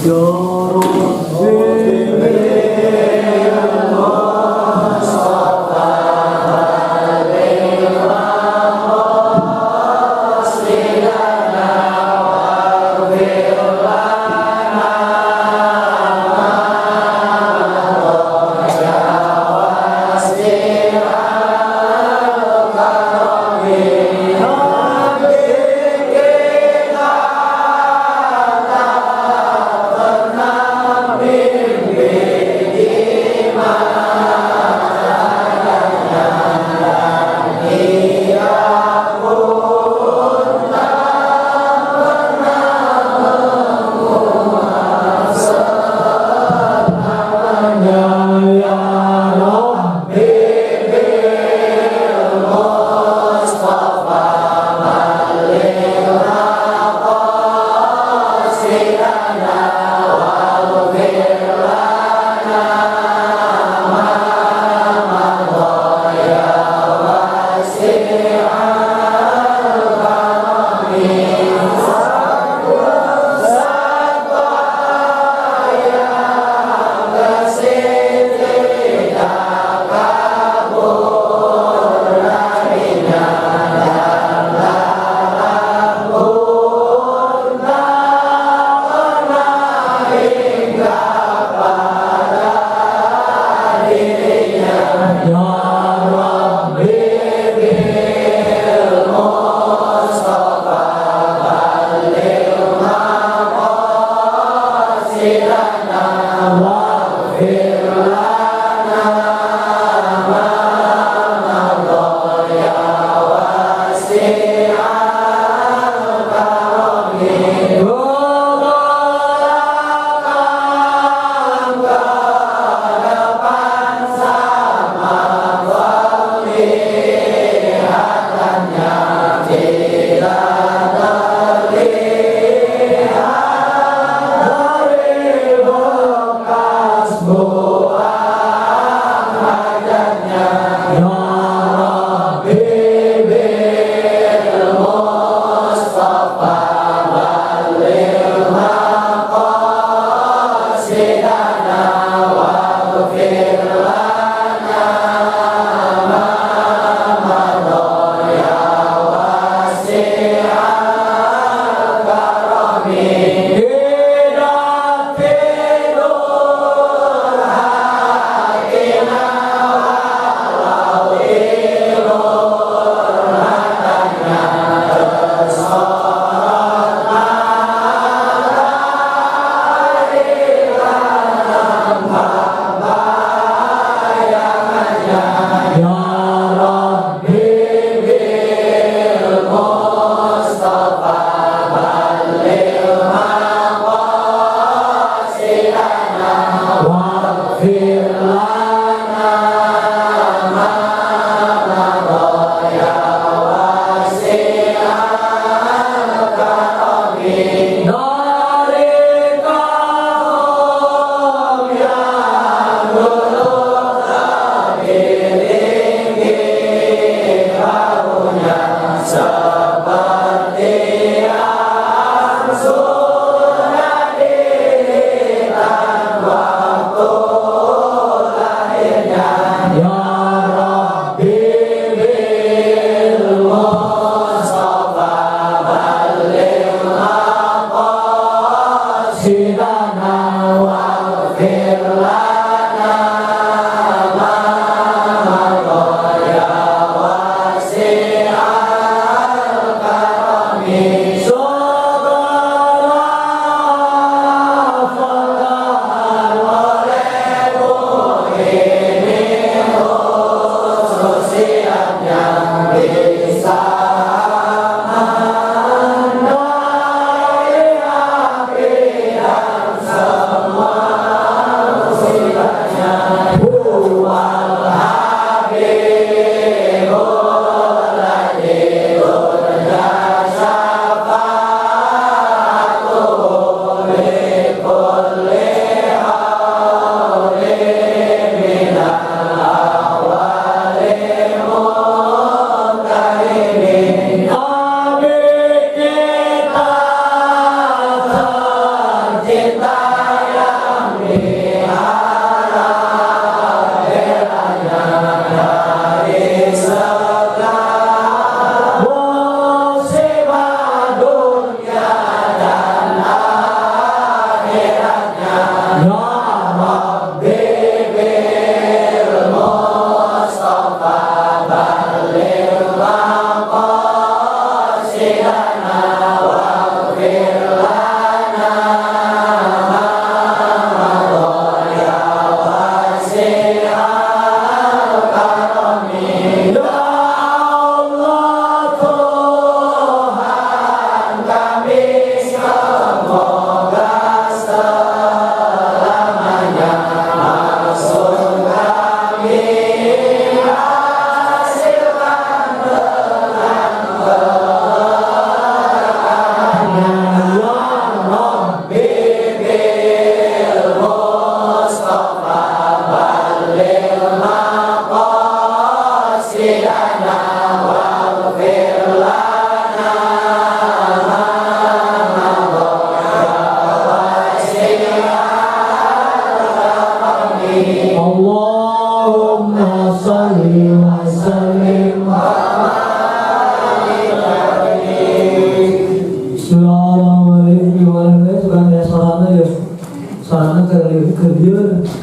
Ya Rabbi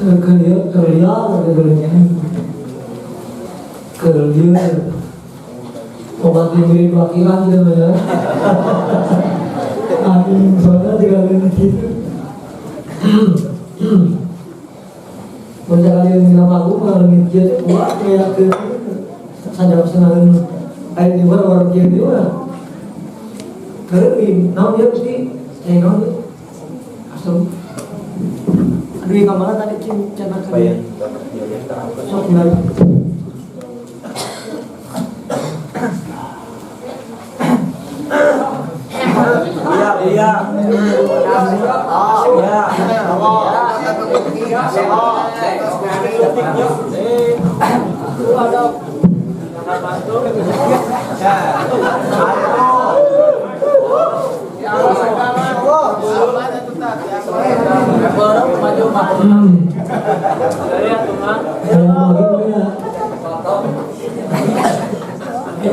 kerja obat diberi bakiran gitu ya. Amin soalnya tinggalin gitu. Banyak kali yang minum aku malah ngikir kuat kayak ke sadar senang air di luar orang dia juga kering, naon dia mesti naon dia asal aduh yang kemana tadi cina kalian sok nggak iya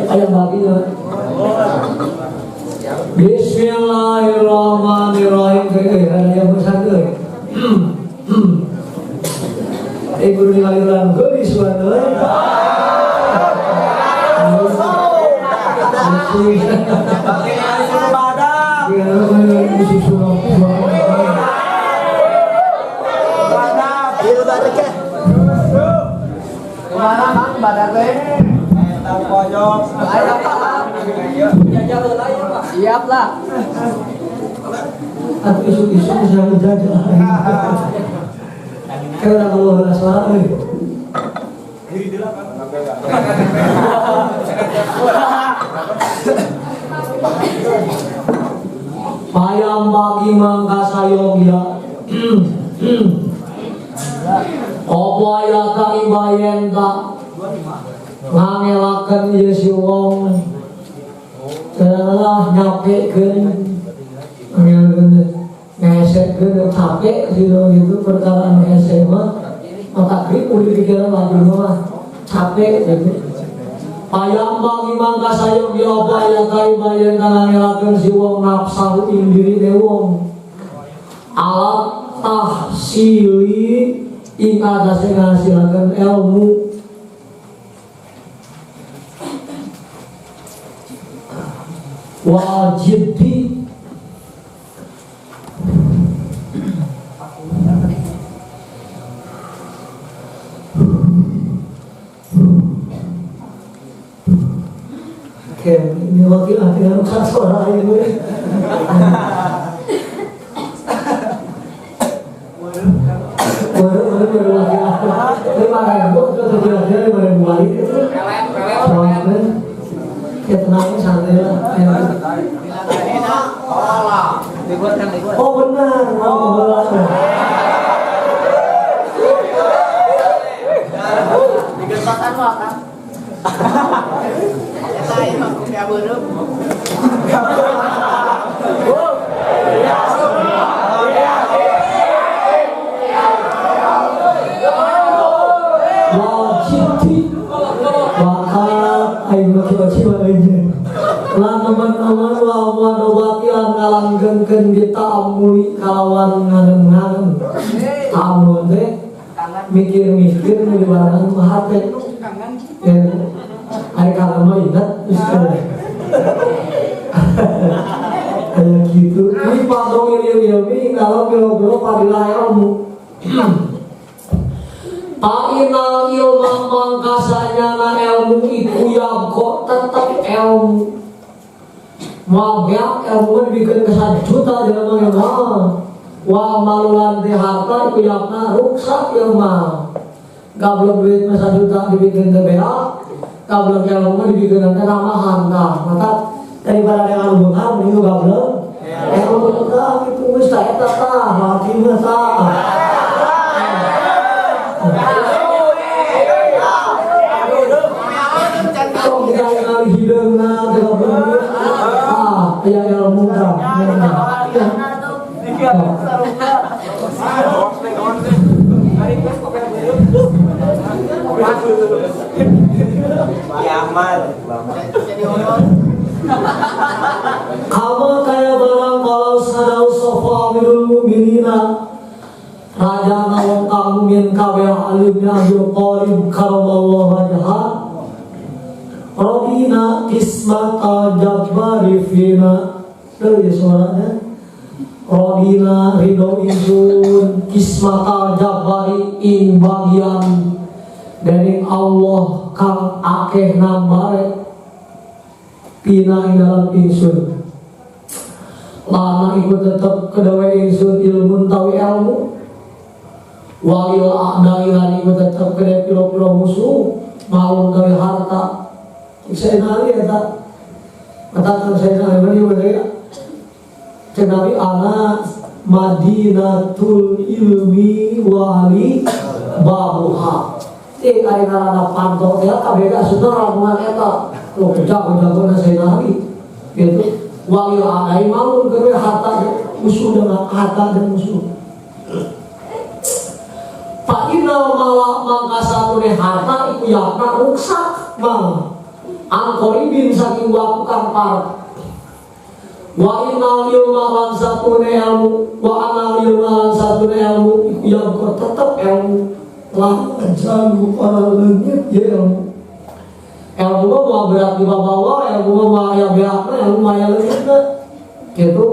ayam baginya. Bismillahirrahmanirrahim. Ada yang besar ke? Ibu ngaliran gelis wae. Kemana Mang badak teh? Tahu pojok. Siap lah. Aku isu-isu bisa menjajah. Karena kalau ada salah, payam bagi mangka sayogya. Apa ya kaibayen tak ngangelaken ieu si wong telah nyapekeun ngesekkeun capek gitu perkara ngesek mah mata grip udah pikiran lagi mah capek gitu. Payam bagi mangka sayogya apa ya kaibayen tak ngangelaken si wong nafsu ing diri de wong alat tahsili ing atase ngasilaken ilmu wajib di ini wakil akhirnya satu orang ini baru wakil terima kasih bu itu terjadi dari mulai itu soalnya ya tenang santai lah oh benar mau belas Digempakan mah kan. Saya mah ya beureup. Lan teman-teman lawan obati ngalangkeun kita amuli kalawan ngareng-ngareng amun teh mikir-mikir nu dibarengan mah hate ari kalau mah ingat kayak gitu ini padong ilmi kalau bilo-bilo padilah ilmu Ta'inal ilma mangkasanya na ilmu itu yang kok tetap ilmu Wabyak ilmu dibikin kesan juta dalam ilmu Wa malulan di harta itu yakna ruksak ilmu Gak belum duit kesan juta dibikin ke beak Gak belum ilmu dibikin ke nama harta Maka daripada dengan hubungan ini gak belum ilmu tetap itu mesti tetap Laki tetap hidungna dengan ya ilmu dah kamu kayak barang kalau sadau sofa amirul mu'minina raja nawang kamu min kabeh alimnya Abdul Qarim karamallahu wajhah Rodina kismata jabbari fina. Dari suaranya Rodina ridho insun kismata jabbari ing bagian dari Allah kang akeh nambare pina ing dalam insun. Lana iku tetep kedawe insun ilmu tawi ilmu. Walil a'dai lan iku tetep kedawe piro-piro musuh malum gawe harta. Saya nali ya tak katakan saya nali beri Nabi anak Madinatul ilmi wali babuha. Kaya ngarana pantok ya kabega sudah ramuan eta. Lo jago-jago na saya nali gitu. Walil a'dai malum gawe harta musuh dengan harta dan musuh. Fa'inal malak mangka satune harta iku yakna ruksak mang angkoribin saking waku kang parek. Wa inal ilma lan satune ilmu wa anal ilma lan satune ilmu iku yang tetep ilmu lan jalu para lenyit ya ilmu. Ilmu mah berat di bawah, ilmu mah ya beratna, ilmu mah ya lenyitna gitu.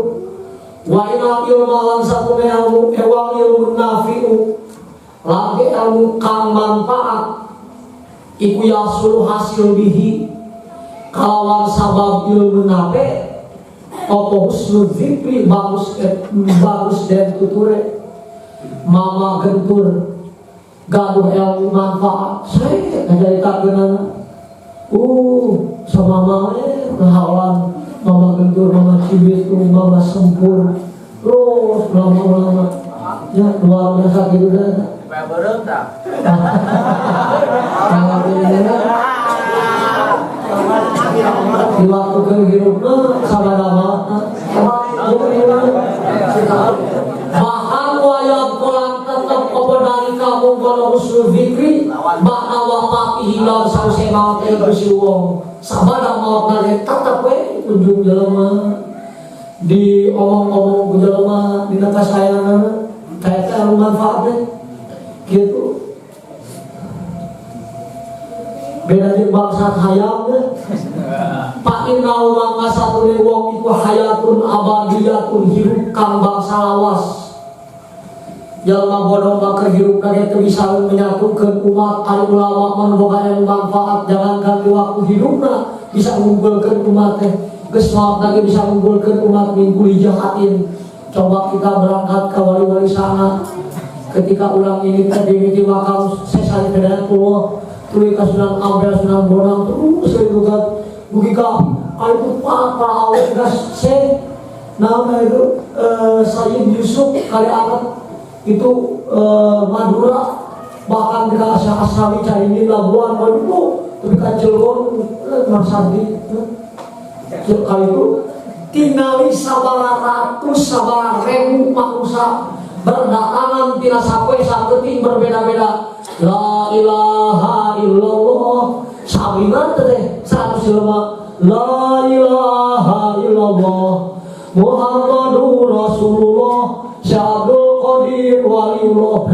Wa inal ilma lan satune ilmu ewang ilmu nafi'u lagi ilmu kang manfaat iku yasul hasil bihi kalawan sabab ilmu nape opo husnul zikri bagus dan tuture mama gentur gaduh ilmu manfaat saya ngajari kagenan sama mama halan mama gentur mama cibis mama sempur terus lama-lama ya luar biasa gitu dah berem tak? Di waktu kehidupnya sama nama bahkan wayang kolang tetap dari kamu kalau usul fikri bahkan wafat hilang sampai mau terus uang sama nama kalian tetap kunjung jelema di omong-omong jelema di nafas sayangan kayak manfaatnya gitu. Beda di bangsa hayamnya Pak Inau mangka satune wong iku hayatun abadiyatun hirup kang bangsa lawas. Jalma bodoh maka hirup kage teu bisa menyatukeun umat ari ulama manboga ilmu manfaat jangankan di waktu hidupna bisa ngumpulkeun umat teh geus maot lagi bisa ngumpulkeun umat minggu jahatin. Coba kita berangkat ke wali-wali sana ketika ulang ini terdiri makam sesali kedai pulau tuli kasunan Ampel Sunan Bonang terus itu kan bugika itu para awet gas se nama itu Sayyid Yusuf kali anak itu Madura bahkan kita asal-asal cari ini Labuan Badulo tapi kan Cilegon Marsandi kali itu tingali sabara ratus sabara ribu manusia berdatangan tina sampai saketing berbeda-beda. La ilaha illallah sabina teh 100 jelema la ilaha illallah Muhammadur Rasulullah Syabdul Qadir waliullah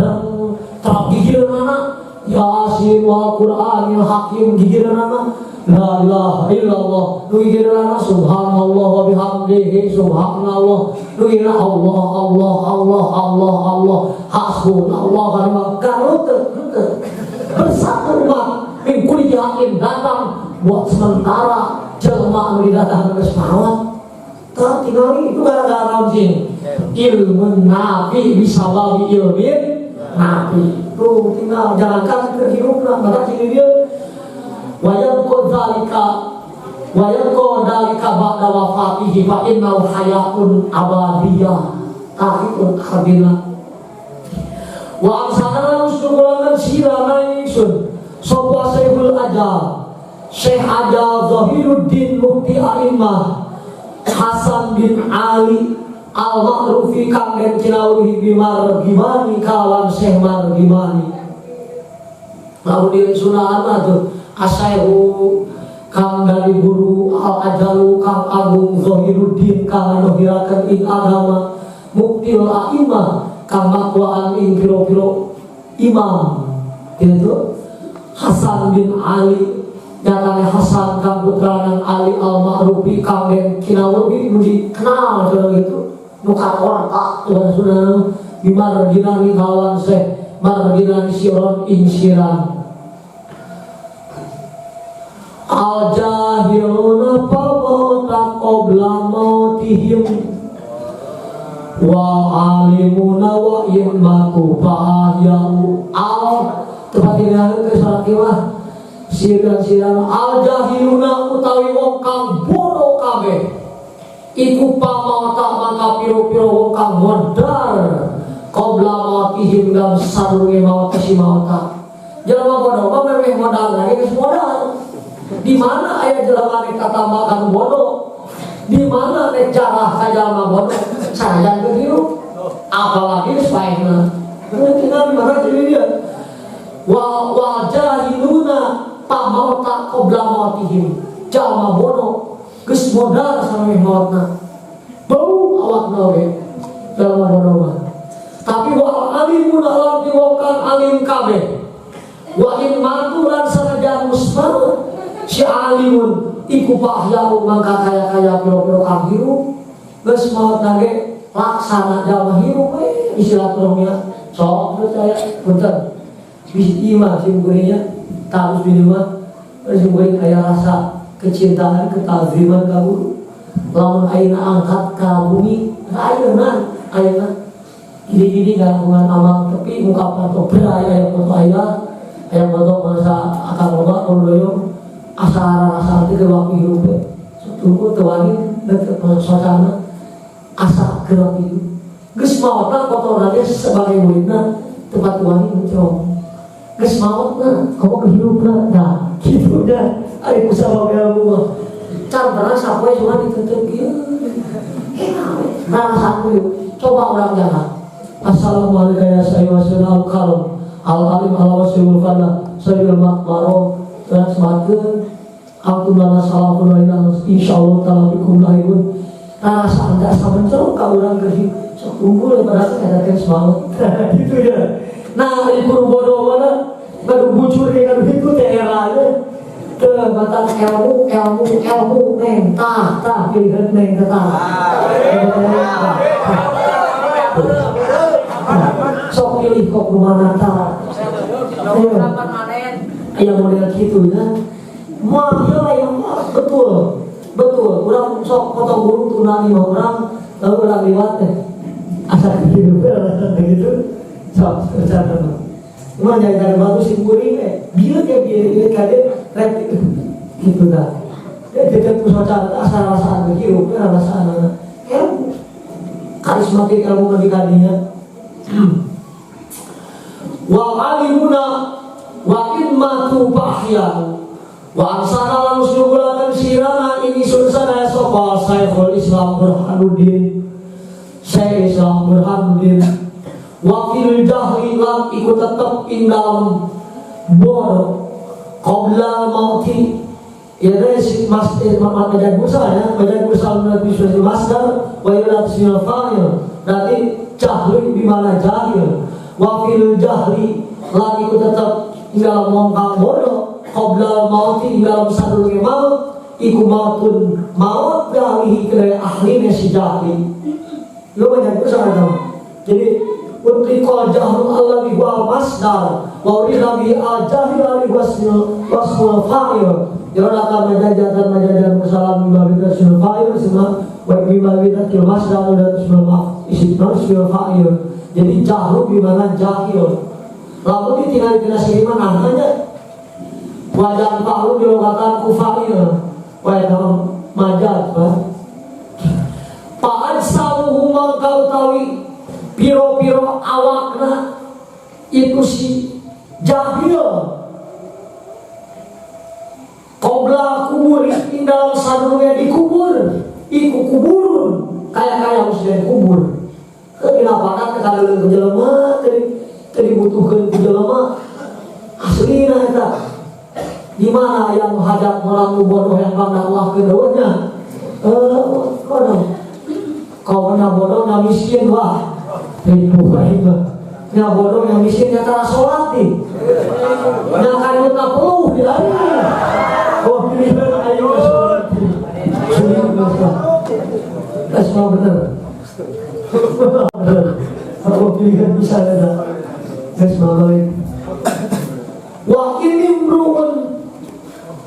tak gigirana Yasin wal Qur'anil Hakim gigirana la ilaha illallah gigirana subhanallah wa bihamdihi subhanallah gigirana Allah Allah Allah Allah Allah hasbunallah wa ni'mal wakil bersatu umat mingkuli yakin datang buat sementara jelma anu didatang ke separuh tak tinggal itu gara-gara anjing ilmu nabi bisa babi ilmin nabi tuh tinggal jalankan kehidupan maka sini dia wayang kodalika ba'da wafatihi fa innahu hayatun abadiyah tahikun khadina wa amsakana usukulangan sirana ingsun sopa Syekhul Ajal Syekh Ajal Zahiruddin Mukti A'imah Hasan bin Ali Al-Ma'rufi kang den cinawuhi bimar gimani kawan Syekh Margimani lalu diri sunah tuh asaihu kang dari guru Al-Ajalu kang agung Zahiruddin kang nuhirakeun ing agama Muktil A'imah kang makwaan ing piro-piro imam itu Hasan bin Ali nyatanya Hasan kang putranan Ali Al-Ma'rufi kanggen kinawubi nu dikenal kalau gitu nukan orang tak sudah bimar ginani kawan Syekh mar ginani siron insiran al jahiluna pamota qabla mautihim wa alimuna wa immatu fahyau al tempat ini ke salat kiwah siran-siran al jahiluna utawi wong kang bodoh kabeh iku pamota mangka piro-piro wong kang modar qabla mautihim dan sadurunge maut si mauta jelema bodoh mah memeh modal lagi geus modal. Di mana aya jelema nek katambakan bodoh? Di mana nek jarah ka jalma bodoh? Sanajan teu hirup. Apalagi geus baekna. Tinggal di mana jadi dia? Wa jahiluna pamauta qabla mautihim. Jalma bodoh geus modal sampai mautna. Bau awakna we. Jalma bodoh mah. Tapi wa alimuna lan diwakan alim kabeh. Wa in matu lan sanajan musbar si alimun iku pahyau mangka kaya-kaya piro-piro kang hirup geus maot nage laksana jalma hirup we isilaturahminya sok percaya punten bisi iman simkuringnya tarus bini mah simkuring aya rasa kecintaan ketaziman ka guru lamun ayeuna angkat ka bumi ayeuna gini-gini gangguan amal tapi muka foto berai aya foto aya foto masa akan loba kuloyo asa itu gewak hirup tunggu tewani deket suasana asa gewak hirup geus maotna kotorna sebagai muridna tempat tuani mencong geus maotna kamu kehirupna nah gitu dah ari kusama ilmu mah carana sapoe cuma ditutup ieu rasaku coba orang jalan assalamualaikum ya sayyidina al-karam al-alim al-wasilul fadla sayyidul makmaro dan semakin alhamdulillah salamun alaikum insyaallah ta'ala bikum lahirun rasa anda sabencong ka urang geus sok unggul berarti ada teh semangat gitu ya nah ibu bodoh mana baru bujur dengan itu teh era teu batang ilmu neng tah pilihan neng tah sok pilih kok rumah tah yang model gitu ya mahal yang betul orang sok potong burung tunani mah orang lalu orang liwat deh asal gitu sok tercatat cuma jangan dari batu simkuring biar kade repit gitu dah dia dekat pusat asal rasaan begitu rasaan ilmu karismatik ilmu medikadinya wa alimuna wa immatu bahya wa ansana lan usnugulakan sirana ini sunsana sapa Syekhul Islam Burhanuddin Syekh Islam Burhanuddin wa fil jahri lan ikut tetep indam bodoh qabla mauti ya resi masjid medan bursa ya medan bursa nabi sudah masdar wa ila tasmil fa'il berarti jahri bimana jahil wa fil jahri lan ikut tetep dalam mongkang bodoh qabla mauti dalam sadurunge maut iku mautun maut dalihi kedai ahlinya si jahli lu banyak besar dong jadi utrikol jahlul alladhi huwa masdar wa urilabi al-jahil alladhi wasmul fa'il yuraka majajan musalam bimabita simul fa'il semua wa bimabita kil masdar dan simul fa'il jadi jahlu bimana jahil lalu ditinggal siriman namanya wajah palu dilokatan kufail wajah majat Pak saluhu mangkau tawi piro-piro awakna itu si jahil qobla kubur dalam sadurunge dikubur iku kuburun kaya-kaya mesti kubur kenapa kan kadang jelema tadi butuhkan jelema aslina eta di mana yang menghadap orang bodoh yang bangga Allah keduanya kau bodoh na miskin wah ribu baik Nya bodoh yang miskin nya tara sholat nih. Nya kanut na peluh di lari. Oh pilihan ayo sholat. Sudah benar. Tas mau benar. Aku pilihan bisa ada. Tas mau balik. Wa ini mruun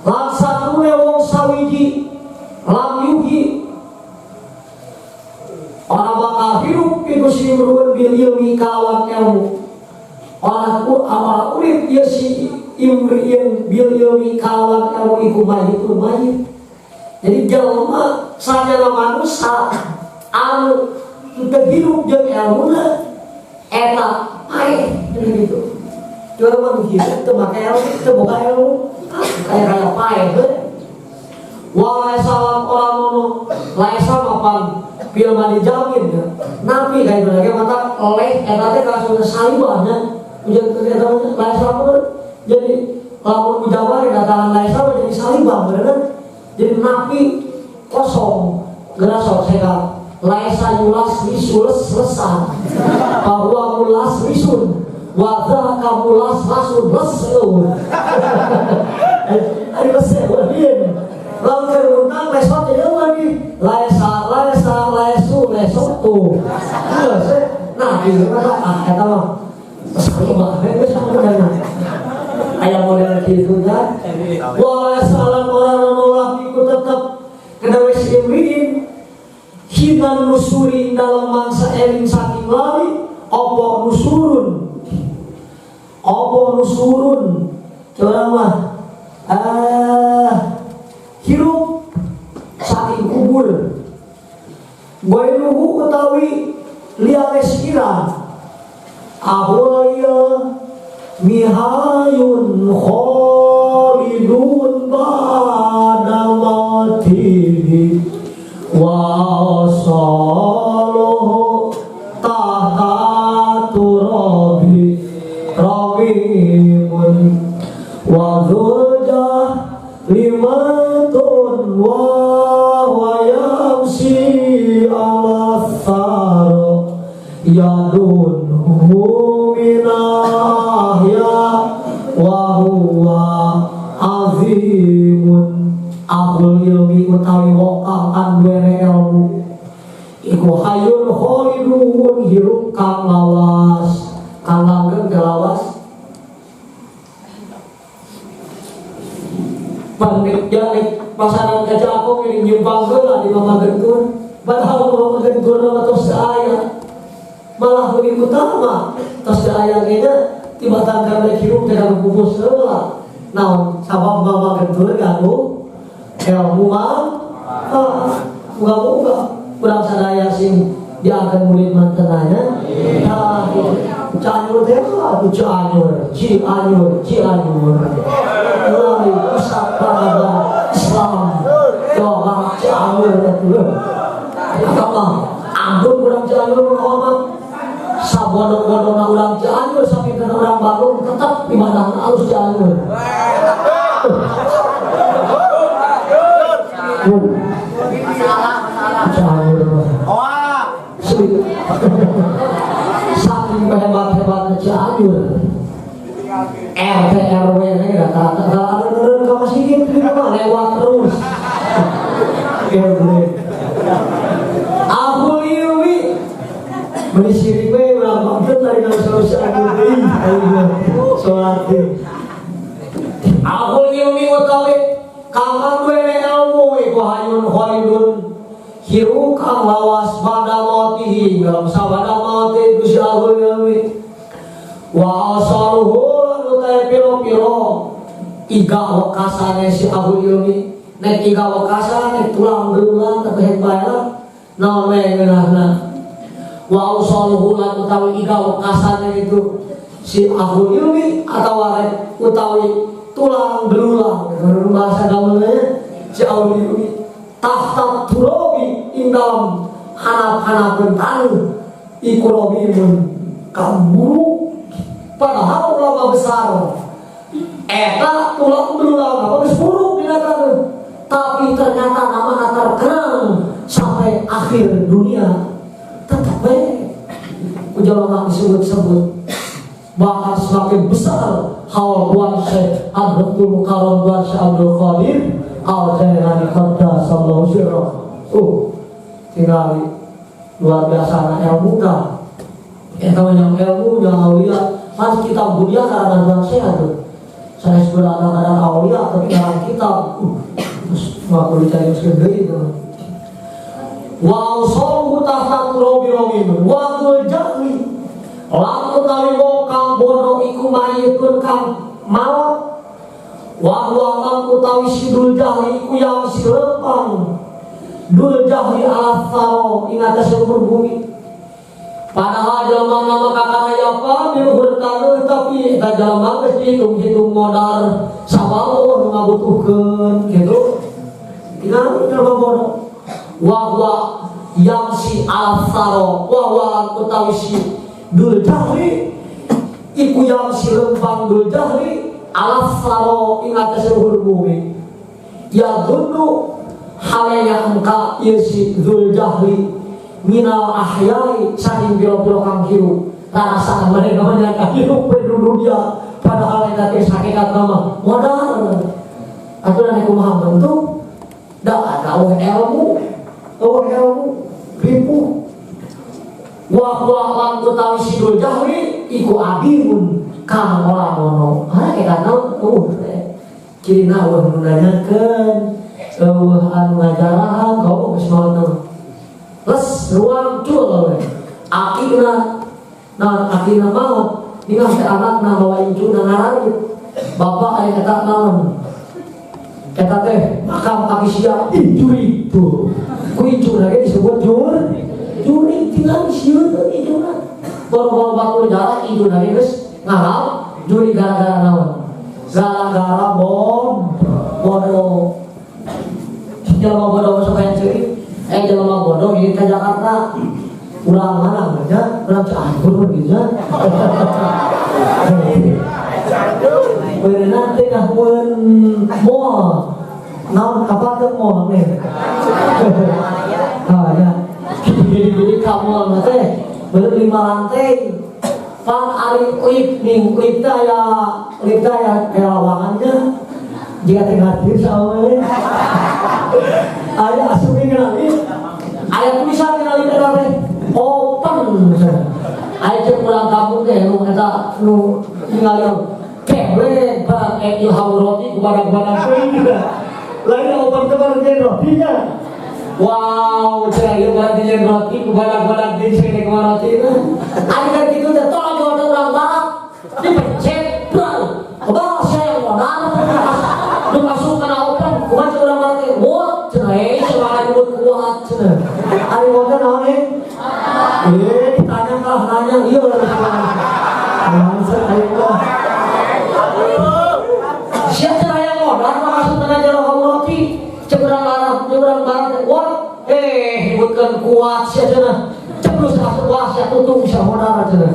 laksana wong sawiji lam yuhi orang bakal hidup itu si mruun bil ilmi kawan ilmu orang ku amal urip ya si imriin bil ilmi kawan ilmu iku mayit. Jadi jalma saja manusia anu hidup jeung ilmuna eta ae gitu. Jual menghidup itu pakai ilmu, itu bukan ilmu kayak pae Walai salam orang mono Lai sama pan Pilma dijamin ya Nabi kayak berlagi mata oleh etatnya kalau sudah salibahnya ujian kegiatan lai salam jadi lamun mujawarin dataran lai salam jadi salibah bener jadi Nabi kosong gerasok seka lai sayulas risules lesan bahwa mulas risun wadah kamulas lasun lesu ayo lesu lalu keruntang lesot jadi lagi lesu tuh nah di mana kata mah ayam model gitu kan wala salam orang nolak ikut tetap kena wesimin hinan nusuri dalam mangsa eling saking lali opo nusurun coba mah hirup saking kubur gue luhu utawi liales kira ahoya mihayun kholidun ba'da matihi wa saluhu tahta turabi rabimun wa dhurjah limatun wa yamsi ala thara yadunhu minah ya wa huwa azimun abul ilmi utawi wokang anwere ilmu iku hayun kholidun hirup kang lawas kang langgeng kelawas pandek janik pasaran kaca aku ini nyimpang gelah di mama gentur padahal mama gentur nama tos ayah malah lebih utama tos ayah kayaknya tiba tangga mereka hidup dengan bubus gelah nah sabab mama gentur gaduh ilmu mah moga-moga kurang sadaya sing diakan murid mantananya nah Cianjur teh atuh Cianjur melalui pusat peradaban Islam doa Cianjur atuh apa ampun kurang Cianjur Muhammad sabodong-bodong urang Cianjur sampai ke orang Bandung tetap ibadah halus Cianjur Cianjur saking hebat-hebatnya Cianjur RT RW ini rata-rata ada masih lewat terus aku liwi beli sirik we ulang banget dari nama Cianjur sholat aku liwi utawi kamar gue ilmu iku hayun kholidun hiru kang lawas pada matihi dalam sabada mati Gusti Allah ilmi wa asaluhu utai piro-piro iga wakasane si ahul ilmi nek iga wakasane nek tulang berulang tapi bae naon we ngeunahna wa asaluhu lan utawi iga wakasane itu si ahul ilmi atawa utawi tulang berulang bahasa gaulnya si ahul ilmi tahta turabi ing dalam hanap-hanap tanah iku robimun kamburu padahal ulama besar eta tulang berulang apa sepuluh binatang tapi ternyata nama terkenal sampai akhir dunia tetap baik ujalama disebut-sebut bahkan semakin besar haul Tuan Syekh Abdul Karim Tuan Syekh Abdul Qadir Al-Jailani Qaddasallahu sirrahu. Tinggal luar biasa ilmu kan. Yang ilmu yang aulia kan kitab dunia karangan Tuan Syekh itu. Saya sebenarnya kadang aulia tapi dalam kitab terus mau dicari sendiri itu. Wa usul tahta robi-robi wa jahli lalu talibo kang bono iku mayitun kang maut wa kang utawi sidul jahli iku yang silepang dul jahli asaro ingat seluruh bumi padahal jelma nama kakak apa diluhur tanah tapi tak jelma geus dihitung-hitung modal sabalo ngabutuhkeun gitu ingat jelma bono wa yang si asaro wa utawi si dul jahri iku yang si lempang dul jahri alasaro ingat seluruh bumi ya dunu halaya engka yesi dul jahri minal ahyai saking biro-biro kang hirup rasa mereka menyangka hirup penduduk dia padahal yang tadi hakikat nama modal aturan yang kumaha bentuk dah ada ilmu ribu wa utawi sidul jahri iku adimun kang ora ono kata cirina wah nanyakeun anu ngajarahan kau geus mono les ruang cul akina maut dina teh anakna bawa incuna ngararit bapak aya kata naon kata teh makam kaki siap juri tuh kuicu lagi disebut juri tinggal siun itu kan boro-boro bakul darah itu lagi guys ngarap juri gara-gara naon gara-gara bodoh jelema bodoh sampai ceuing jelema bodoh ini ke Jakarta ulang mana aja ulang Cianjur gitu kan berenang tengah pun mall naon apa tuh mall nih ya jadi kamu nanti baru 5 lantai pan ari uip daya lawangannya jika tengah diri sama ada asumsi lagi ada tulisan lagi tadi open aja pulang kampung deh lu kata lu tinggal keble barang ilham roti kebarang-barang lagi open kebarang rotinya. Wow, saya berarti roti kebarang-barang di sini kemana roti itu. Ada gitu deh, tolong jual orang barat dipencet, bang saya modal, dimasuk ke open, kuat orang barat, wah, cerai, semangat kuat, cerai. Ada modal naon ditanya kalah nanya, iya siapa cerai yang modal, masuk ke jalan roti. Cebrang barat, wah, bukan kuat siapa cebrus masuk wah siapa tutup bisa modal aja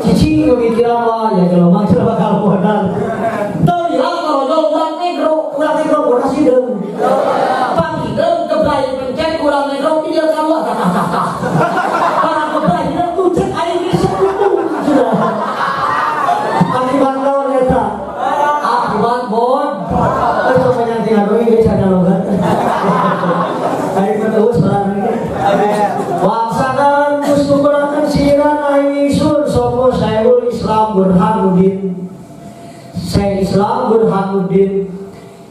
cici pemikiran wah ya kalau macam bakal modal tahu ya kalau jual kurang negro bodas hidung pagi hidung keberai pencet kurang negro dia kalau kata para keberai hidung tuh cek air di sepuluh sudah akibat tahun eta akibat bon itu menyantikan doi bisa nyalongan air terus barang waksanan mustukurakan siran aisun sopo Syekhul Islam Burhanuddin Syekh Islam Burhanuddin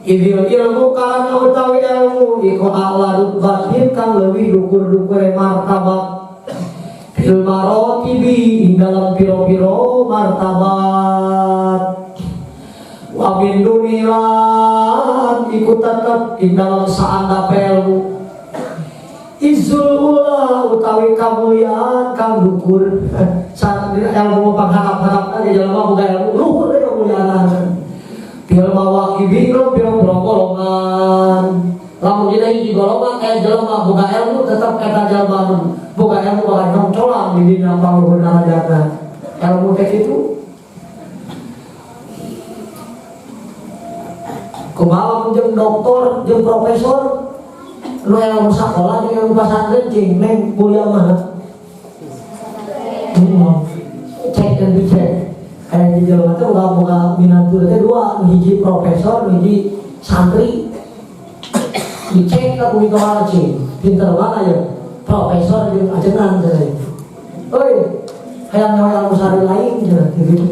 idil ilmu karena utawi ilmu iku aladut batin kang leuwih dukur-dukur martabat fil marotibi dalam piro-piro martabat wa bin dunilan iku tetep dalam saandap ilmu izul ula utawi kamuliaan kang dukur saat ilmu pangharap-harap aja jalma boga ilmu luhur kamuliaan bil mawaqibi piro golongan lamun dina hiji golongan jalma boga ilmu tetep eta jalma boga ilmu bakal nongcolang di dina pangluhur darajatna ilmu teh kitu kumaha jeung doktor jeung profesor lu yang sekolah yang pesantren cing neng kuliah mana cek dan dicek jadi jelema teh boga minantu teh dua, hiji profesor, hiji santri. Dicek ka kuwi kemana sih? Pinter banget ya. Profesor jeung ajengan teh. Oi, hayang nyawa sari lain cenah gitu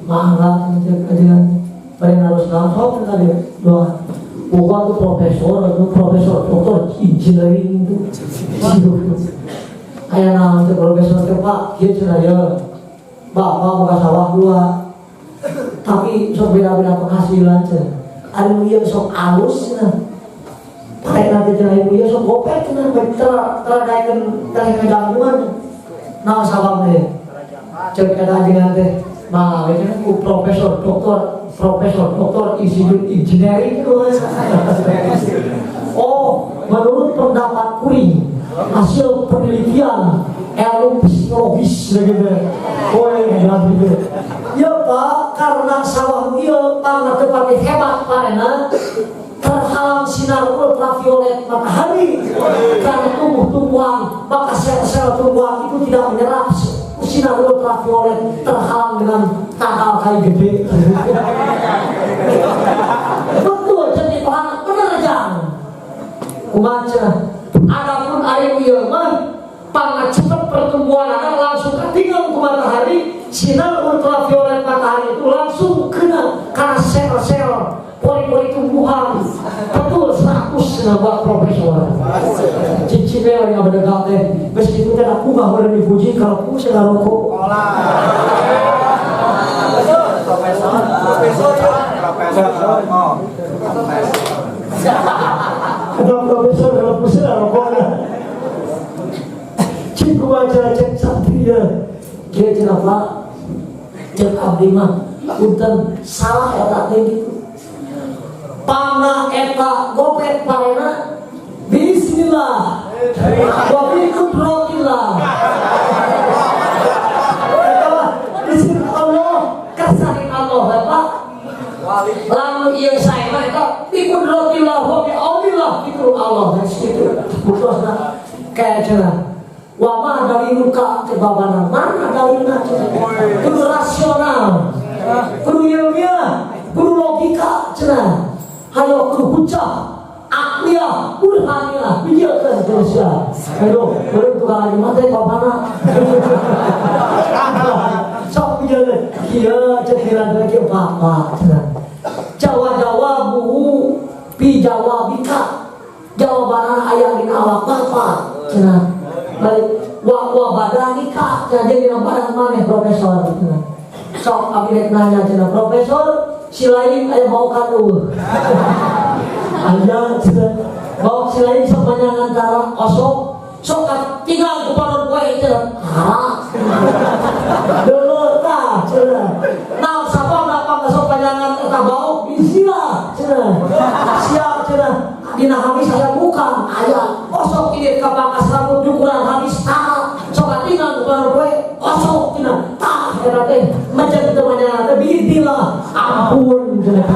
mangga ajengan. Pada harus langsung tadi doa. Bukan tuh profesor doktor engineering itu. Kayak nanti profesor ke Pak, dia cenah ya. Bapak buka sawah dua. Tapi sok beda-beda penghasilan cenah. Anu ieu sok alus cenah. Pakai nanti cenah ieu sok gopek cenah teradaikeun teh ngagangguan. Nah sababna cek eta ajengan teh. Nah, ini profesor doktor engineering itu. Oh, menurut pendapat kuring, hasil penelitian ilmu psikologis begitu. Oh, gitu. Ya Pak, karena sawah ieu pangat tepati hebat parena terhalang sinar ultraviolet matahari karena tumbuh-tumbuhan, maka sel-sel tumbuhan itu tidak menyerap sinar ultraviolet, terhalang dengan tanggal kayu gede. Betul, jadi Tuhan benar jangan. Kumaca, adapun air ieu mah pangat cepet pertumbuhan anak langsung ketinggalan ke matahari, sinar ultraviolet matahari itu langsung kena karena sel-sel pori-pori tumbuhan. Betul 100 buat profesor. Cici yang nggak berdekat teh, meskipun tidak aku nggak boleh dipuji kalau aku sudah rokok. Profesor kalau aku sudah rokok. Cikgu aja cek satria, dia cerita Pak, cek abdi mah, punten salah eta teh gitu. Panah eta gopet parena bismillah wa bi qudratillah. Bismillah Allah kasari Allah Bapak. Lalu ieu sae mah eta bi qudratillah wa bi aunillah itu Allah itu. Putusna kayak cenah. Wa ma daliluka kebabanan mana dalilna kudu rasional, kudu ilmiah, kudu logika cenah. Hayo kudu hujah, akliyah, burhaniyah, bijakan Indonesia. Ayo, boleh tukang lagi mati kau mana? Sok bijakan, kia cekiran lagi apa? Jawa buhu, pi Jawa bika, jawaban ayah di awak bapak. Balik, wa badanika, jadi nampak mana profesor? Sok abis nanya cina profesor. Si lain ayah mau kadu ayah bawa si lain sama antara osok sok tinggal kepada kue itu dulu tak nah siapa dapat sok panjangan kita bawa bismillah siap dina habis saya bukan ayah osok ini kapangkas rambut ukuran habis tak sok tinggal kepada kue osok tak berarti macam temannya tapi bila ampun kalau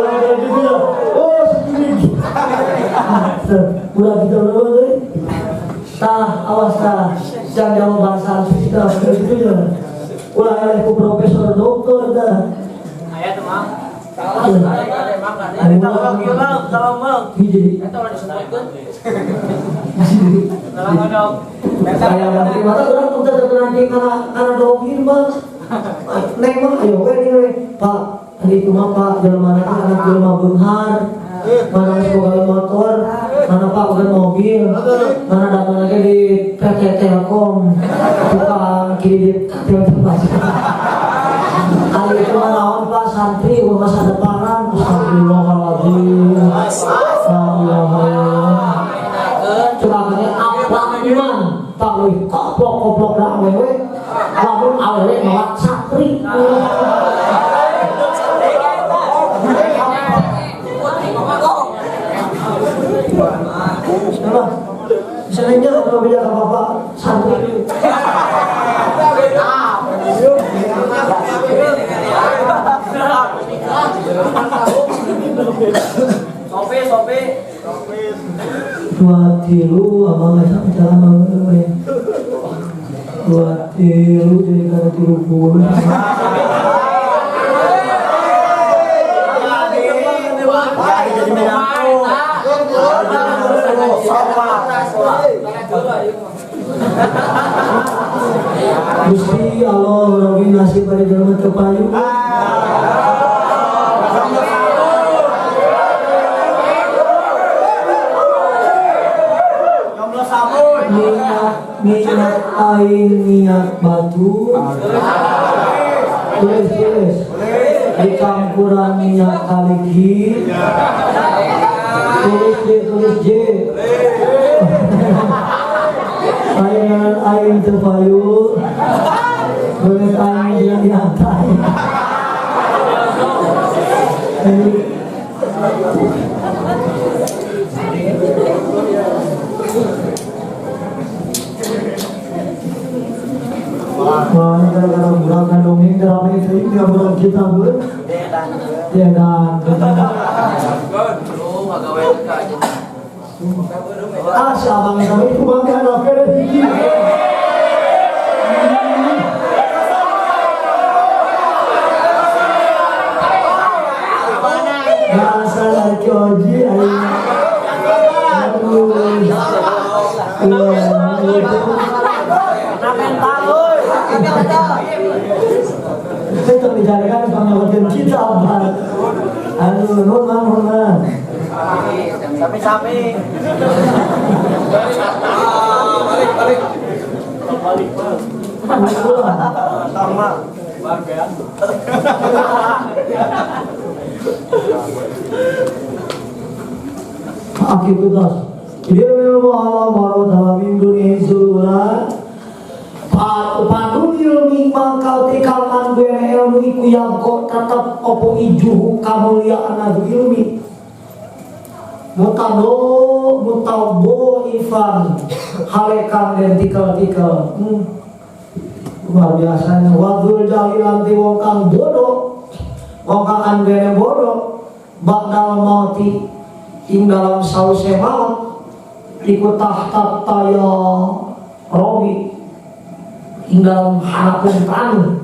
ada gitu oh segini udah gitu loh awas jangan jawab bahasa kita gitu ya ulah oleh profesor doktor dah ayah teman saya nanti mata orang tuh nanti karena dongin bang, neng ayo Pak, ini cuma Pak jalan mana anak jalan benghar, mana sekolah motor, mana Pak bukan mobil, mana datang lagi di PT Telkom, bukan kiri di Telkom. Kali itu lawan Pak santri masa depanan, astagfirullahaladzim, coba apa iman, Pak Lui koplok dah awewe, lamun awewe nolak santri. Sebenarnya kalau beda sama Bapak santri. Sope. Dua tilu abang nggak sampai jalan. buat tiru jadi kada tiru puluh. Gusti Allah rawi nasib pada jalan terpayu. Minyak air, minyak batu, tulis dicampuran minyak kaliki, tulis J. Air terpayu, tulis air yang diantai. Gara-gara gerakan dongeng ramai sehingga bulan kita ber tiada siapa yang kami itu bangga apa dari ini bahasa lagi oji kita bicarakan pengawasan kita banget. Aduh, nona. Sapi. Balik. Sama. Aktivitas. Dia memang malam minggu ini sudah. Padu ilmi mangkal tikal anggere ilmu iku yang kok tetap opo ijuhu kamuliaan adu ilmi mutabo ifan halekan dan tikal luar biasanya wadul jalilan ti wong kang bodoh wong kang anggere bodoh bakdal mauti ing dalam sause maut iku tahta taya robi dalam hanapun tanu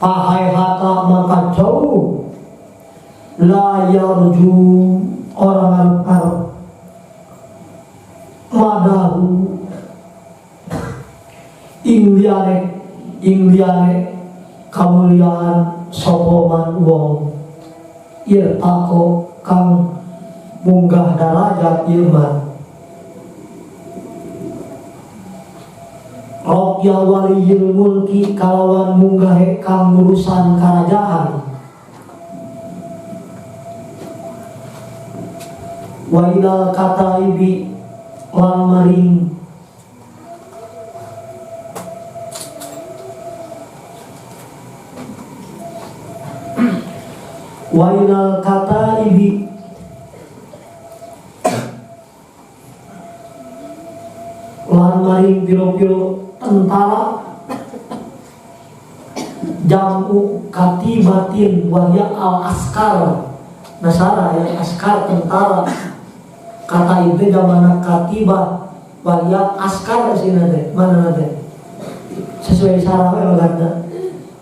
pahai hata maka jauh layar ju orang arab madahu ingliane kamuliaan sopoman wong irtako kang munggah darajat ilman Rokya waliyil mulki kalawan munggahe kang urusan kerajaan wa ilal kataibi lan maring wa ilal kataibi lan maring piro-piro tentara jamu katibatin wahya al askar nasara ya askar tentara kata itu zaman katibah wahya askar sini nade mana nade sesuai sarah yang kata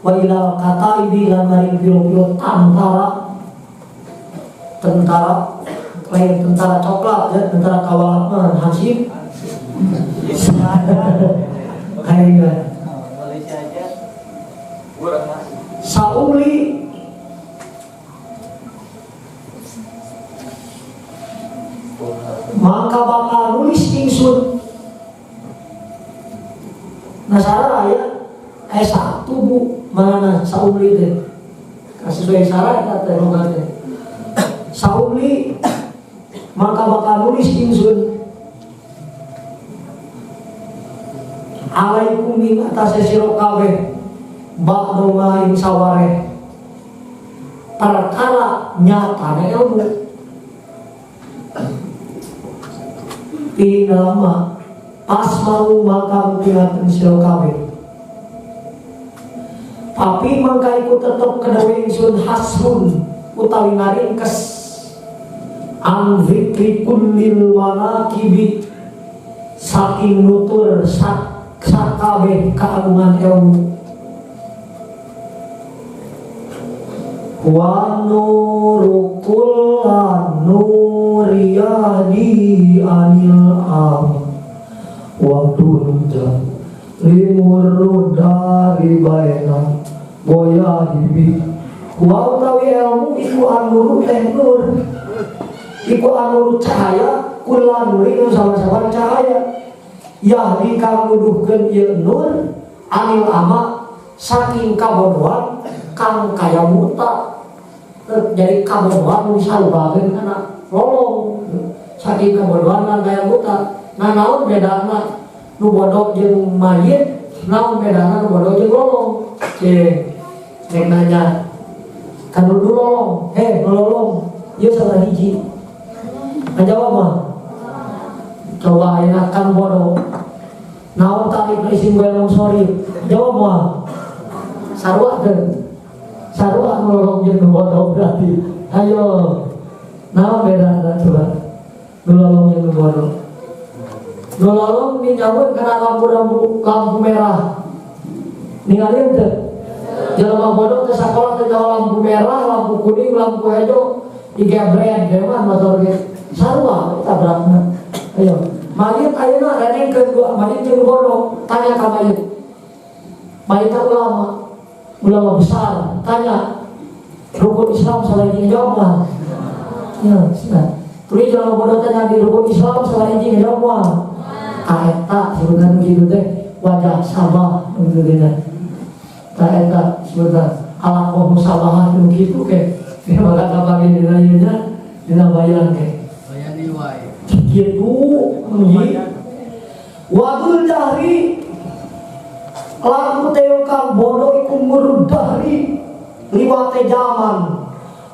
wahya kata ini lan maring piro-piro tentara lain tentara coklat ya tentara kawal Hasim kayaknya Sauli maka bakal nulis ingsun nasara ayat S1 bu mana Sauli itu sesuai syarat kata rogatnya Sauli maka bakal nulis ingsun alaikum ing atase sira kabeh ba'da ma ing saware perkara nyatane ilmu pinama pas mau maka mungkin sira kabeh tapi mangka iku tetep kedawe ingsun hasbun utawi ngaringkes ang zikri kullil wanakibi saking nutur sakabeh kaagungan ilmu. Wa nurukul nuriyadi anil am wa tunja limur dari baina boya hibi. Wa utawi ilmu iku anuru teh nur, iku anuru cahaya kula nuri sama-sama cahaya. Yahdi kang nuduhkeun ieu nur anil ama saking kabodohan kang kaya buta. Jadi kabodohan nu disalubakeun kana lolong, saking kabodohan kang kaya buta. Nah naon bedana nu bodoh jeung mayit, naon bedana nu bodoh jeung lolong? Cek nanya kan nu lolong, lolong ieu salah hiji. Ngajawab mah coba ayeuna kan bodoh naon tali isim gue sorry jawab mah sarua teh sarua nolong jeung bodoh berarti ayo naon beda coba nolong jeung bodoh nolong dinyawut kana lampu merah ningali teh jelema bodoh teh sakola teh lampu merah lampu kuning lampu hijau digebret deman motor ge sarua tabrakna ayo mayit ayeuna renengkeun gua mayit jeung bodoh tanya ka mayit ulama besar tanya rukun Islam salahiji jawab mah ya sudah tuluy jelema bodoh tanya di rukun Islam salahiji jawab mah eta sebenarnya kitu teh wajah sabah kitu teh eta sebenarnya alaqoh musabahah kitu ke maka kapage dina ieu dina bayan ke gitu wadul jahri laku teo kang bodoh iku murud dahri liwate zaman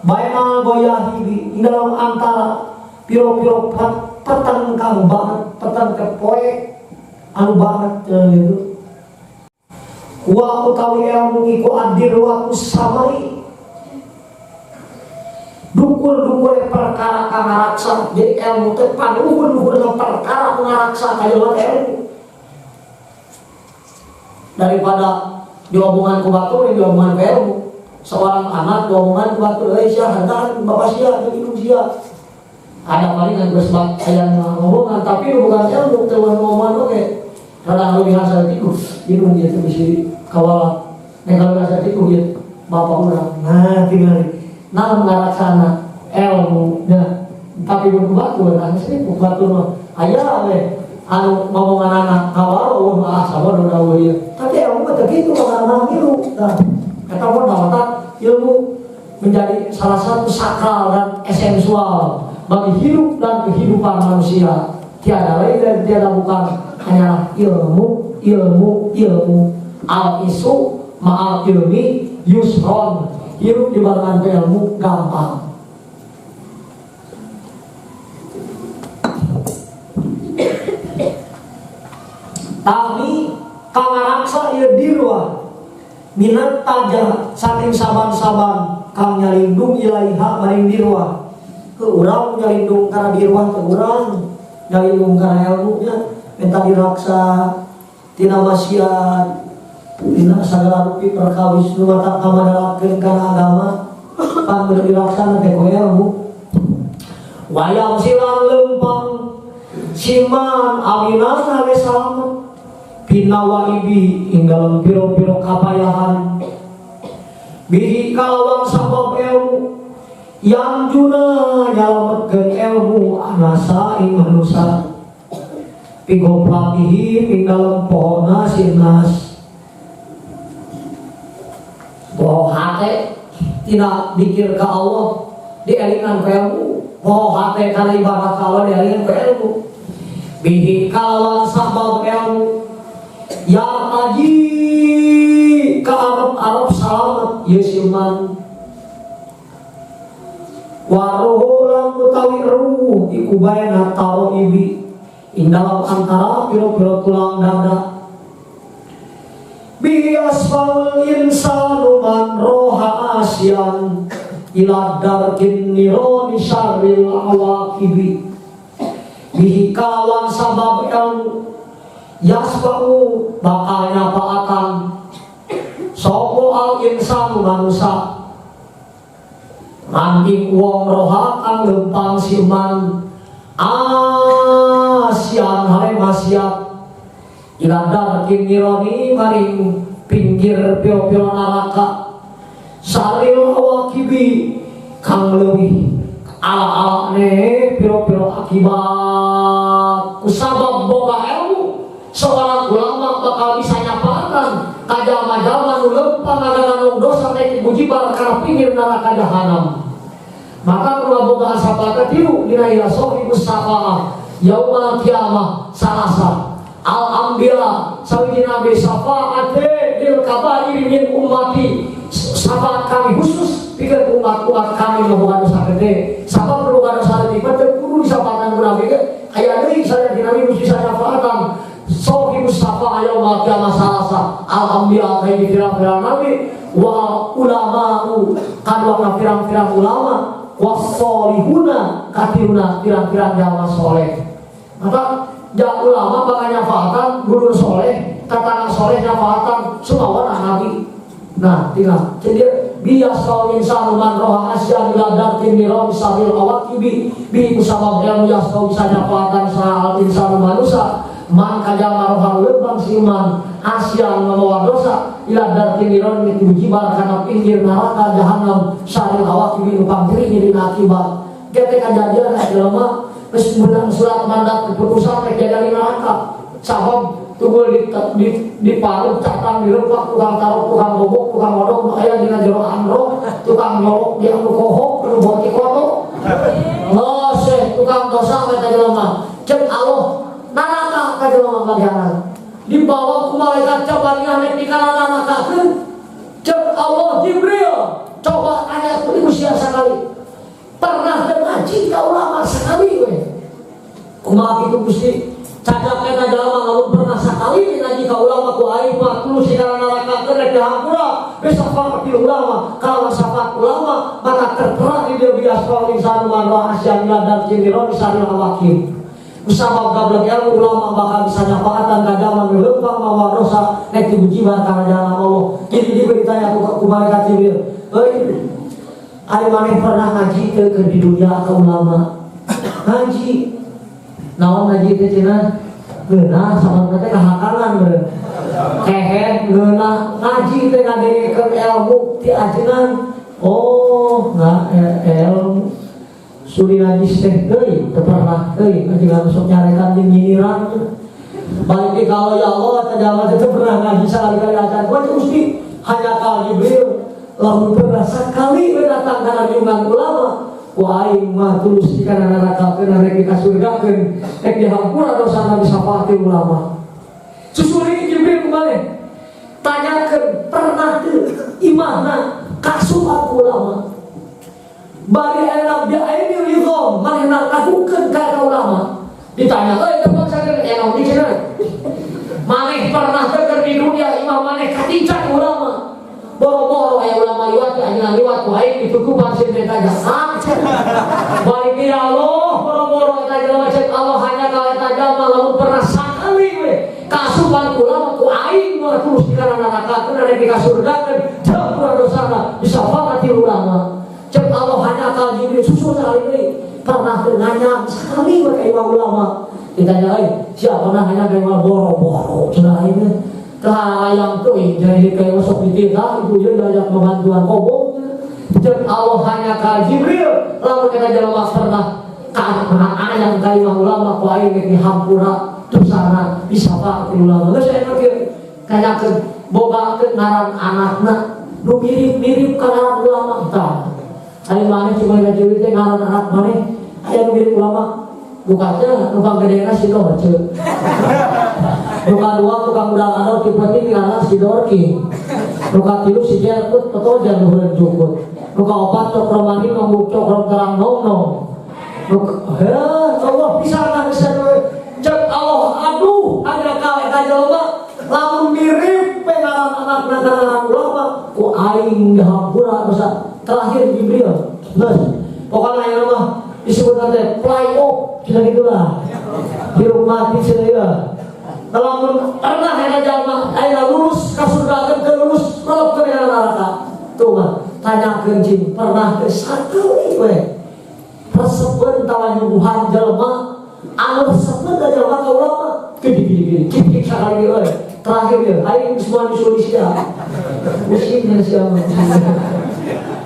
bainal goyahi di dalam antara piro-piro petang kang banget petang kepoe anu banget gitu wa utawi ilmu iku adir wa kusamai dukur-dukur perkara kang ngaraksa. Jadi ilmu teh panuhun-nuhun perkara ngaraksa kajeuleuh ilmu. Daripada diomongan ku batur yang diomongan ke ilmu. Seorang anak diomongan ku batur, sia hantar bapak sia jeung indung sia. Ada paling yang geus aya ngomongan tapi bukan ilmu teh ngomongan oge. Kadang leuwih hasa tiku, indung ieu teh bisi kawala. Nek kalau hasa tiku ieu bapak urang. Nah, tinggal naon ngaraksana ilmu nya tapi mun batur anu seribu batur mah aya we anu ngomongan anak kawaro mah sabar dawuh ieu tapi ilmu teh kitu kana ngilu tah eta mah ilmu menjadi salah satu sakral dan esensial bagi hidup dan kehidupan manusia. Tiada lain dan tiada bukan hanyalah ilmu al isu ma'al ilmi yusron. Hidup di barengan ilmu gampang. Tapi kangaraksa ieu dirwa minat taja saking saban-saban kang nyalindung ilaiha maring dirwa. Ke urang nyalindung kana dirwa teh urang nyalindung kana ilmu nya minta diraksa tina maksiat dina sagala rupi perkawis nu mata kamadalakeun kana agama panggeus dilaksana teh ku ilmu. Wayang silang lempang siman aminana we salamet pinawaibi ing dalem piro-piro kapayahan bihi kalawan sabab ilmu yang juna nyalametkeun ilmu anasa ing manusia pigoplatihi ing dalem pohona sinas. Poho hate tidak dikir ke Allah dielingan ke ilmu. Poho hate kana ibadah ka Allah dielingan ke ilmu. Bihi kalawan sabab ilmu ya taji ka arab salamet yesiman waruhu lan utawi ruh iku baina taroibi ing dalam antara piro-piro tulang dada. Bi asfal insanu man roha asyan ila darkin nironi syarril awakibi. Bihi kawan sabab ilmu yasba'u bakal nyapaatan sopo al insanu manusia mandik wong roha kang lempang siman asian hale masyat iladar kinironi maring pinggir pio-pio neraka saril wakibi kang leuwih ala-ala ne pio-pio akibat kusabab boga ilmu seorang ulama bakal bisa nyapakan kajama-jama nu lempang ngadanan dosa teh dibujibar kana pinggir neraka jahanam. Maka kula boga sapata tilu dina ila sohibus safa'ah yaumal kiamah salasa al anbiya sawina bi safa'ate lil kabair min ummati syafaat kami khusus pikeun umat-umat kami nu boga dosa gede sabab nu boga dosa gede teh kudu disapatan nabi ge aya deui sadaya nabi mesti syafaatan sohibus safa'ah yaumal kiamah salasa al anbiya kayak pirang-pirang nabi wa ulama'u kadua pirang-pirang ulama wasolihuna katiruna pirang-pirang jalma soleh. Maka ulama bakal nyafaatan guru soleh, kata soleh nyafaatan sumawana nabi. Nah, tinggal jadi biasa insan man roha asya biladar timiro bisabil awakibi bi kusabab ilmu yasau bisa nyafaatan sahal insan manusia man kajama roha lebang siman asya membawa dosa iladar timiro itu jibar karena pinggir neraka jahanam saril awakibi upang diri jadi akibat ketika kejadian adalah terus menang surat mandat keputusan kejadian neraka sabab tunggu di paru catang di lempak tukang taruh tukang bobok tukang modok ayah dina jero andro tukang nyolok dia kohok perlu boti koto lo seh tukang dosa kata jelema cek Allah neraka kata jelema bagianan dibawa ku malaikat cabangnya nek di kana neraka cek Allah Jibril coba tanya ku usia sekali pernah ngaji ka ulama sekali we kumaha kitu Gusti cacat kata jalma lamun pernah sakali ngaji ka ulama ku aing mah tulus di kana neraka keur dihampura besok syafaat ulama kalau syafaat ulama maka tertera di dia biasa insan man rahasia dan cindiro di saril hawakim usabab gablek ilmu ulama bakal bisa nyafaatan kagaman lempang mawa dosa nek dibujibar kana jalan Allah jadi diberitanya ku malaikat Jibril euy ari maneh pernah ngaji teu di dunia ka ulama ngaji naon ngaji teh cenah geunah sama teh kahakalan bener kehe geunah ngaji teh ngadengekeun ilmu ti ajengan oh ilmu suri ngaji teh deui teu pernah deui ajengan sok nyarekan jeung nyinyiran balik di kalau ya Allah teh jalma teh pernah ngaji sakali-kali acan gua Gusti hanya ka Jibril lamun pernah sakali datang kana junjungan ulama wa aing mah tulus di kana neraka keun rek ka surga keun rek dihampura dosana bisa pati ulama susuri Jibril kembali tanyakeun pernah teu imahna kasuat ulama bari aya bi aini ridho manehna kadukeun ka ulama ditanya euy teu sakeun naon dicina maneh pernah teu di dunia imam maneh katincan ulama boro-boro aya ulama liwat anjeunna liwat ku aing ditutupan sing teh jahat balik ya Allah boro-boro eta jelema cek Allah hanya ka eta jalma lamun pernah sakali we kasupan ulama ku aing mah terus di kana neraka teu rek ka surga keun jampura dosana bisa faqati ulama cek Allah hanya ka Jibril susul sekali deui pernah teu nanya sekali we ka imam ulama ditanya euy siapa nah hanya ka imam boro-boro cenah aing yang tuh jadi kayak masuk di kita ibu dia diajak membantuan kobong dan Allah hanya ka Jibril lalu kita jalan pernah karena ayam kali ulama ku aing di hampura dosana bisa pak ulama geus saya mikir kayak ke boga ke ngaran anakna nu mirip-mirip ka ngaran ulama tah ari maneh cuma ngaji teh ngaran anak maneh aya mirip ulama bukanya tukang gedena si Dorce luka dua tukang udang adol tipe-tipe ngaran si Dorki luka tilu si Jerkut petojan luhur jukut luka opat cokromani nombuk cokrom terang nong Allah bisa kan bisa cek Allah aduh ada kali kajelma lamun mirip pengaran anak ngaran ulama ku aing dihampura dosa terakhir Jibril pokoknya yang mah disebut nanti play off cina gitulah di rumah di sana Lamun pernah ada jalma aya lulus ka surga ke lulus melok ke neraka. Tuh mah tanya kencing pernah ke sakali we. Resepen tawa nyuguhan jalma anu resepen ka jalma ka ulama. Gini kip sakali we. Terakhir ya, aing semua disuruh sia. Musimnya sia.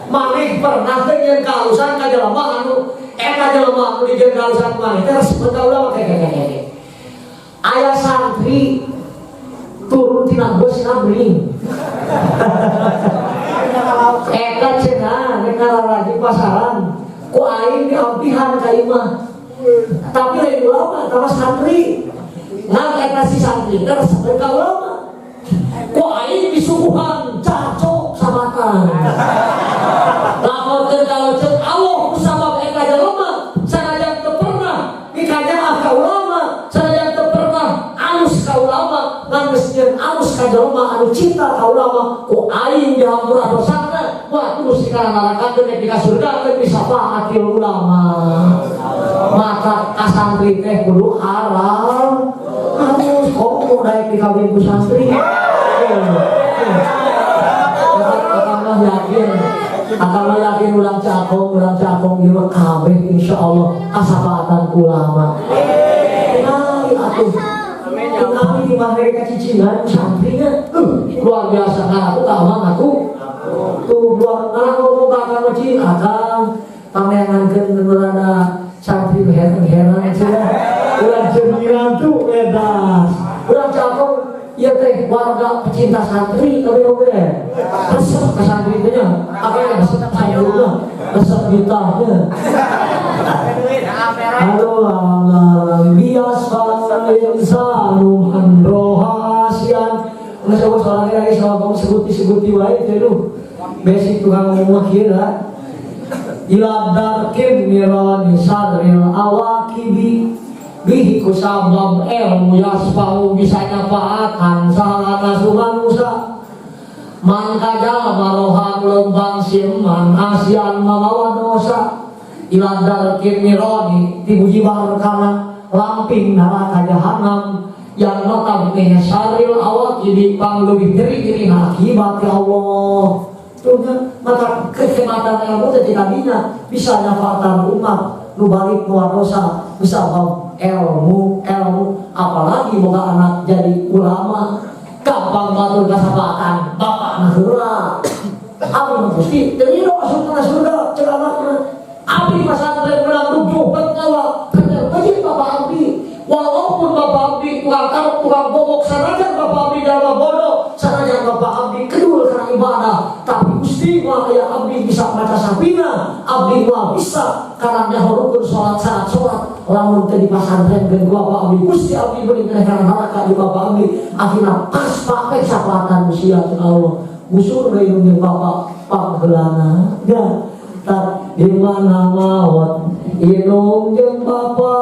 Maneh pernah teh nyen kausan ka jalma anu ka jalma anu digeun kausan maneh teh resepen ka ulama keke. Ayah santri turun tina bus nabring eka cenah nekara lagi pasaran ku aing diampihan ka imah tapi lain ulama sama santri ngan eta si santri terus ka ulama ku aing disuguhan cacok sabatan laporkeun ka leuceut Allah kusabab eka jalema sanajan teu pernah dikanya ka ulama sanajan teu alus ka ulama ngan geus nyeun alus ka jalma anu cinta ka ulama ku aing dihampura dosana wah terus dikana neraka teh di surga teh bisa faatil ulama maka kasantri teh kudu halal alus komo daek dikawin ku santri Akang yakin ulang cakong ieu kabeh insyaallah kasapaatan ulama atuh kami di mereka cicilan santrinya luar biasa kan aku tamang aku tuh luar karena ngomong kakak macin akang pamerankeun berada santri heran aja ulah cemiran tuh bebas ulah cakep ieu teh warga pecinta santri tapi oke resep ka santri teh nya apa yang resep santrinya resep gitarnya Allah biasa insanu androha asian nggak sebut soalnya lagi sama kamu sebuti wae itu basic tukang ngomong kira iladarkin mirani sadril awakibi bihi kusabab ilmu yasfau bisa nyapaatan salah nasuhan musa mangkajal marohan lembang siman asian mamawa dosa iladar kirmironi dibuji barkana lamping neraka jahanam yang notabene syaril awak jadi pang lebih ngeri akibat ya Allah tuhnya maka kekhidmatan ilmu ketika dina bisa nyafaatan umat nu balik keluar dosa bisa ilmu apalagi boga anak jadi ulama gampang batur kasapatan bapak na heula abi mesti teu masuk ke surga cek anakna abdi pasantren menang rubuh berkawa kerja wajib bapak abdi walaupun bapak abdi tukang karep tukang bobok sanajan bapak abdi dalam bodoh sanajan bapak abdi kedul karena ibadah tapi gusti mah aya abdi bisa maca sapina abdi mah bisa karena nyaho rukun salat lamun teh di pasantren geun bapak abdi gusti abdi beuring karena neraka di bapak abdi akhirna pas pakai sapatan usia Allah musuh deui nu bapak heulana ya dimana mawat inung jeung bapa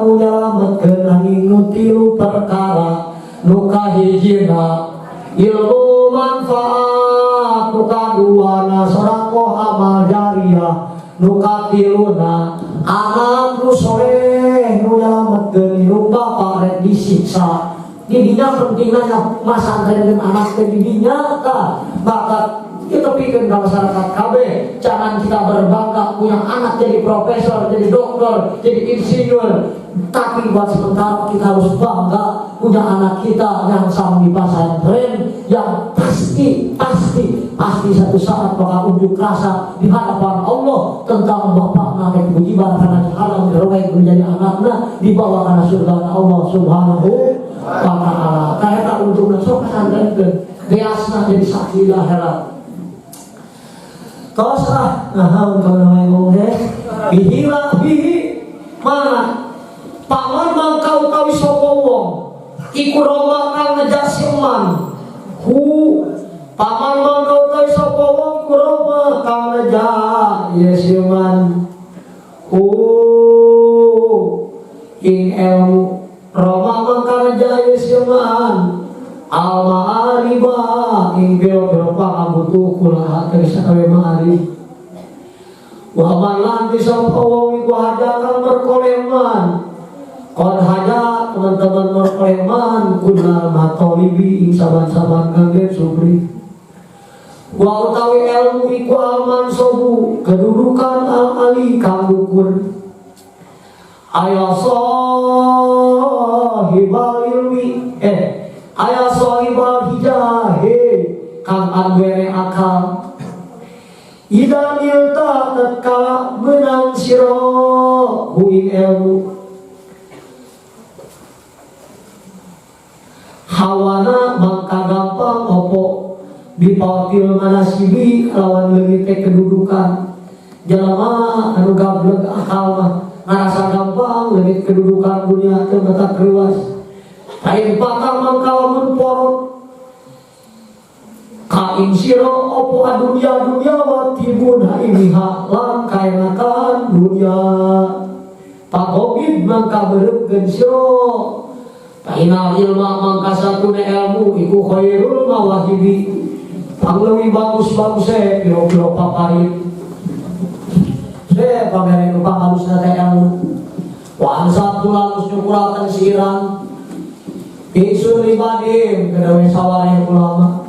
nu nyalametkeun aing nu tilu perkara nu kahijina ilmu manfaat nu kaduana sedekah amal jariah nu katiluna anak nu soleh nu nyalametkeun inung bapa rek disiksa didinya pentingna masantren anak teh didinya tah maka kita pikir dalam masyarakat KB jangan kita berbangga punya anak jadi profesor, jadi dokter, jadi insinyur tapi buat sementara kita harus bangga punya anak kita yang sama di pesantren yang pasti satu saat bakal unjuk rasa di hadapan Allah tentang bapak naik bujiban karena haram dirowek menjadi anaknya dibawa karena surga Allah subhanahu wa ta'ala karena untuk nasok pesantren biasanya jadi saksi di akhirat Tosah, nah kalau ngomong deh, bihi mana? Paman mangkau tawi sopowong, iku roma kang ngejak siman. Paman mangkau tawi sopowong, iku roma kang ngejak siman. Ing ilmu roma mangkang ngejak siman. Al-ma'ariba ing biro-biro pangabutuh kula terisa kawe ma'arib wa man lan bisa pawong iku hajakan berkoleman kon haja teman-teman morkoleman kunal matolibi ing saban-saban ngangge subri wa utawi ilmu iku alman sobu kedudukan al-ali kang dukur aya sahibal ilmi aya sahibal hijahe kang anwere akal ida nilta tatkala menang siro huing ilmu hawana maka gampang opo bipatil manasibi lawan leungit kedudukan jalma anu gablek akal mah ngarasa gampang leungit kedudukan dunia teu mata keluas lain pakar mangka lamun porot kain siro opo dunia wa tibun haimiha lan kaenakan dunia pagobid mangka bereupkeun siro Painal ilma mangka satuna ilmu iku khairul mawahibi pangleuwih bagus-bagus piro-piro paparit pamere nu pangalusna teh ilmu wa ansab tulang nyukurakeun sirang isun libadim kedawe sawareh ulama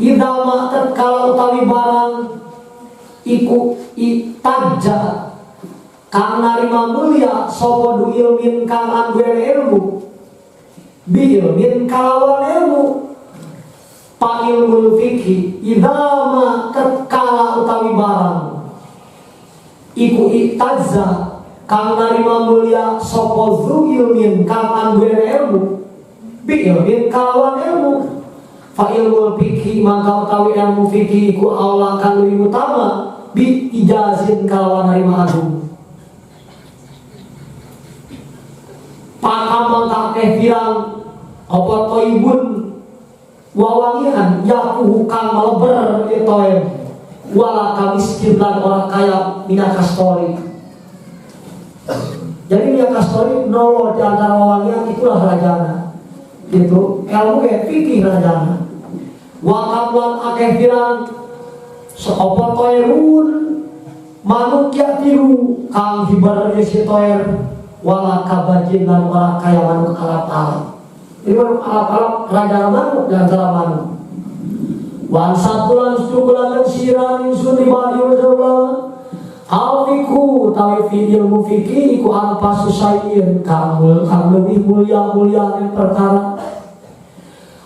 idama tatkala utawi barang iku itajja kang narima mulia sapa du ilmin kang anggere ilmu bi ilmin kalawan ilmu pa ilmu fikih idama tatkala utawi barang iku itajja kang narima mulia sapa du ilmin kang anggere ilmu bi ilmin kalawan ilmu fa ilmu fikih maka utawi ilmu fikih iku aula kang lebih utama bi ijazin kalawan narima agung pakam mangka bilang apa toibun wawangian yakuhu kang maleber etoem wala kamiskin lan ora kaya mina kastori jadi mina kastori nolo di antara wawangian itulah rajana gitu ilmu kayak fikih rajana wakablan akeh bilang seopo toerun manuk tiru kang hibar si toer wala kabajin dan wala kaya manuk alap-alap ini manuk alap-alap raja manuk dan antara manuk wan satulan setugulan dan siran insun di badi wajaulama alfiku tawi fi ilmu fikih iku alpa susayin kang lebih mulia yang perkara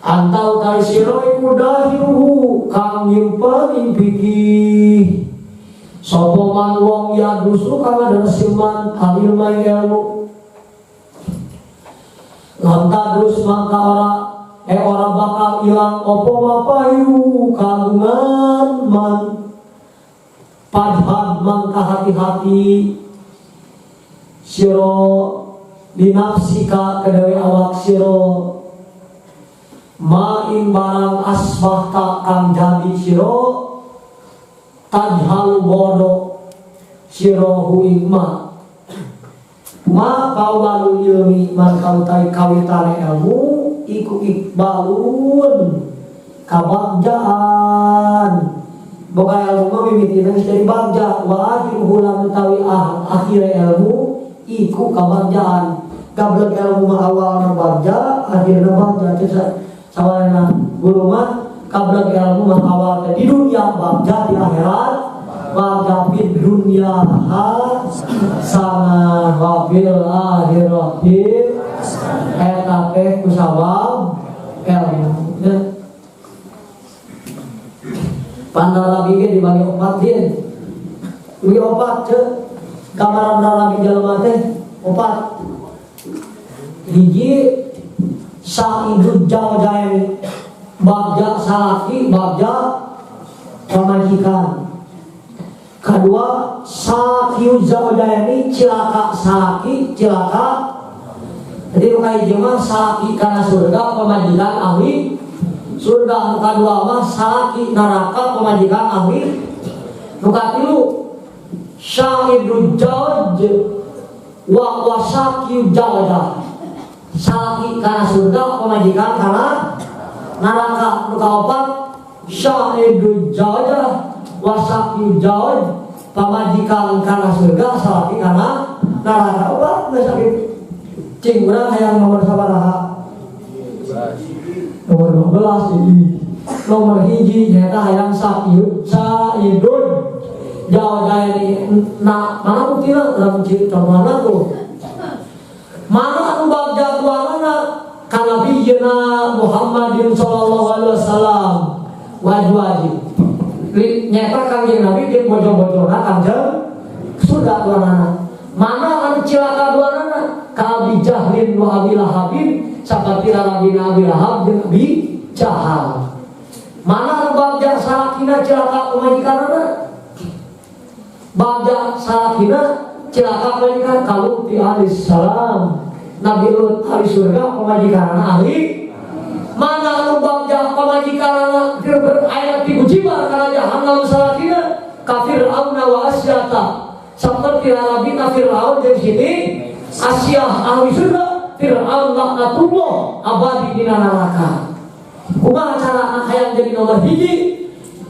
antau tali siroi mudahiruhu kang nyimpen fikih sopo man wong ya dusu kang ada siman alilma ilmu lantadus maka ora bakal ilang opo mapayu kagungan man padhad mangka hati-hati siro dinafsika kedawi awak siro main barang asbahta kang jadi siro tajhal bodoh siro huingma ma kaulalu ilmi man kautai kawitane ilmu iku ikbalun kabagjaan boga ilmu mah mimitina jadi bagja wa akhir hulam tawi akhir ilmu iku kabagjaan gablek ilmu mah awalna bagja akhirna bagja sawarena guru mah kablak ilmu mah awal di dunia bagja di akhirat bagja di dunia sama wabil akhirati etape kusawab ilmu pandal lagi dibagi 4 din ini 4 ce kamaran lagi jalma teh 4 hiji sa'idud jawjain bagja salaki bagja pemajikan kedua sakiud jawjaini cilaka salaki cilaka jadi lukai jema salaki karena surga pemajikan ahli surga kedua mah salaki neraka pemajikan ahli luka tilu sa'idud jawj wa sakiud jawja salaki karena surga pemajikan karena neraka luka opat syahidul jawjah wasakyu jauh pamajikan karena surga salaki karena neraka obat nggak sakit cing urang hayang nomor sabaraha nomor 12 ini nomor hiji nyata hayang saidun jauh jaya ini nah mana buktinya dalam contohnya tuh mana anu bab jadwalana kana nabiyina Muhammadin sallallahu alaihi wasallam wajib nyata kanjeng Nabi dia bojo-bojona kanjeng surga duanana mana anu cilaka duanana ka Abi Jahlin wa Abi Lahabin saperti Rabina Abi Lahab jeung Abi Jahal mana anu bagja salakina cilaka kumajikanana bagja salakina cilaka kumajikan Lut alaihi salam Nabi Lut ahli surga kumajikanana ahli mana anu bagja kumajikanana ayat diujibar kana jahanam salakina kafir auna wa asyata seperti Rabina Fir'aun jeung sini Asyah ahli surga Fir'aun laknatullah abadi dina neraka kumaha cara hayang jadi nomor hiji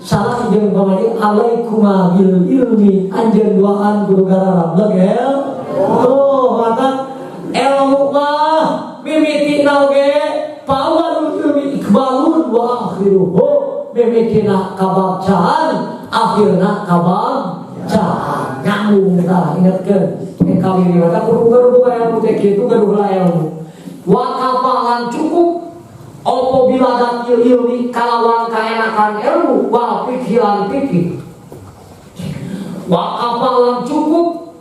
salah jeung pamali alaikuma bil ilmi anjeun duaan guru gararab legel tuh mata ilmu mah mimitina oge pawan ilmi ikbalun wa akhiruhu mimitina kabacaan akhirna kabacaan nyambung tah ingatkeun kali ini maka kudu ilmu teh kitu gaduh ilmu wa kafalan cukup opo bila dakil ilmi kalawan kaenakan ilmu wa pikiran pikir wa kafalan cukup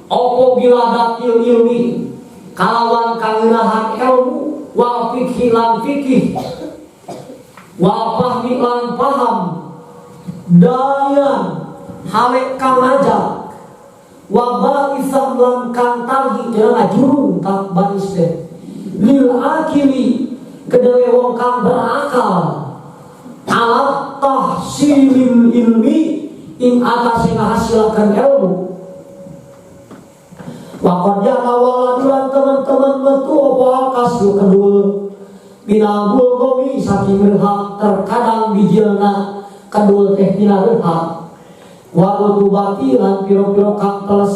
opo bila dakil ilmi kalawan kangeunahan ilmu wa pikiran pikir wa pahmilan paham dayan halek kang ajak wa ba'isam lan kang tarhi jeung ajurung tak baris teh lil akili kedewe wong kang berakal alat tahsilil ilmi ing atase ngahasilakan ilmu wakon jaka waladulan teman-teman metu opo akas lu kedul binagul gomi saking berhak terkadang bijilna kedul teh dina berhak warutu batilan piro-piro kang teles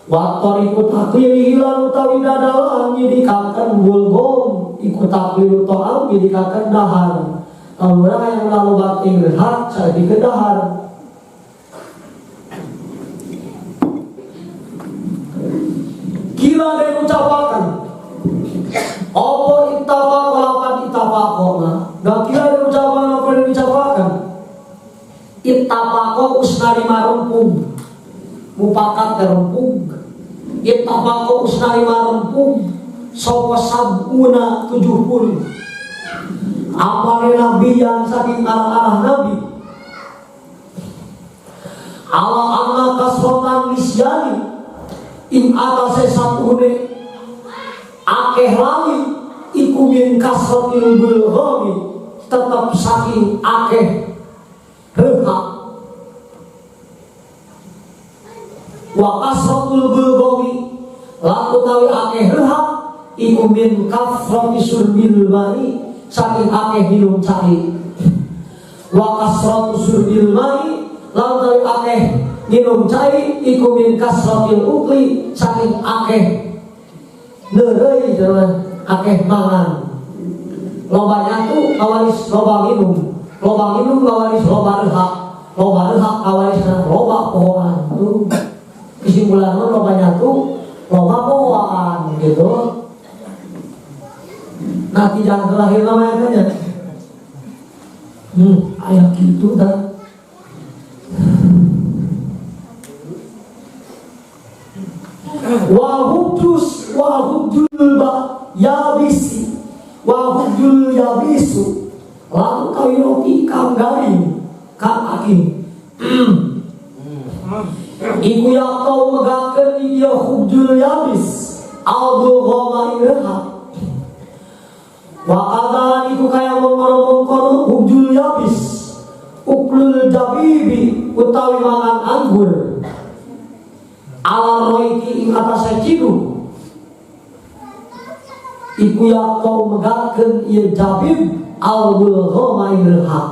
waktu ikut taklili hilang utawi dadalan nyidikakan bulgom ikut taklilu to'am nyidikakan dahar kalau orang yang lalu bakti berhak saya dikedahar kira dan ucapakan opo itafako lapan itafako gak kira dan ucapakan apa yang diucapakan itafako usnari marumpung mupakat terumpung itafako usnari marumpung sopo sabuna 70 amale nabi yang saking arah-arah nabi ala anna kasrotan lisyani in atase satune akeh lali iku min kasrotil bulghami tetap saking akeh hehak wa kasrotul bulghami laku tawi akeh hehak iku min kasroti surbil mani saking akeh minum cai wa kasrotu surbil mani lalu tawi akeh minum cai iku min kasrotil ukli saking akeh neureuy jalan akeh mangan loba nyatu kawaris loba minum kawaris loba rehak kawaris loba pohoan tuh kesimpulannya loba nyatu loba pohoan gitu nanti jangan terakhir namanya ayat gitu dah wahudul yabisi wahudul yabisu lalu kawiroki kang garing kang aking iku yang kau megaken iya hudul yabis aldul goma irha wakadalan iku kaya mengkono-mengkono hudul yabis uklul jabibi utawi mangan anggur ala roiki ing atase cidu iku ya kau megaken ieu jabib al bulghama irha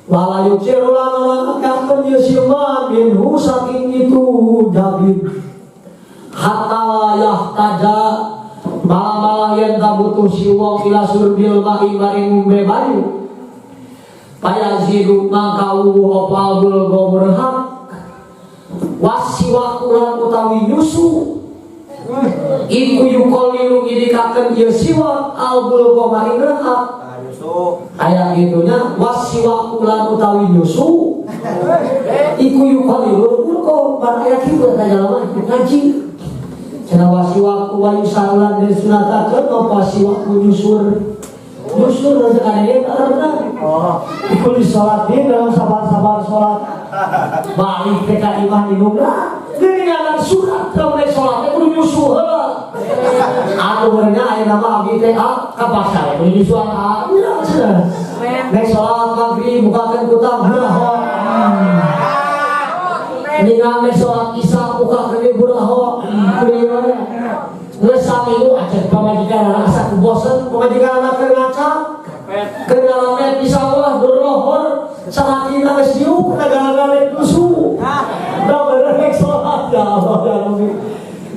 wala yucirulan orang akan yasiman minhu saking itu jabir hatta layah taja malah yang tak butuh siwong ila surbil ma'i maring bebayu payazidu mangkau opal bulgo berhak wasiwakulan utawi yusu iku yukoliru ngidikaken yasiwa al bulgo maring berhak ayat gitunya wasiwakulan utawi yusu iku yukoliru bulgo bar ayat itu kata lama ngaji cina wasiwaku wa yusalan dan sunatakan apa wasiwaku nyusur aja kadang-kadang karena ikut di sholat ini dalam sabar-sabar sholat balik ke kalimah inumlah jadi ngalan surat kalau naik sholatnya kudu nyusur aku berenya ayo nama abdi teh kapasar kudu nyusur ya sudah naik sholat maghrib bukakan kutang ini naik sholat isya bukakan buraho ngesam itu aja pemajikan anak asa kebosan pemajikan anak kerngaca kerngalamnya bisa Allah berlohor saat ini nangis diuk negara-negara musuh udah bener sholat ya Allah ya Allah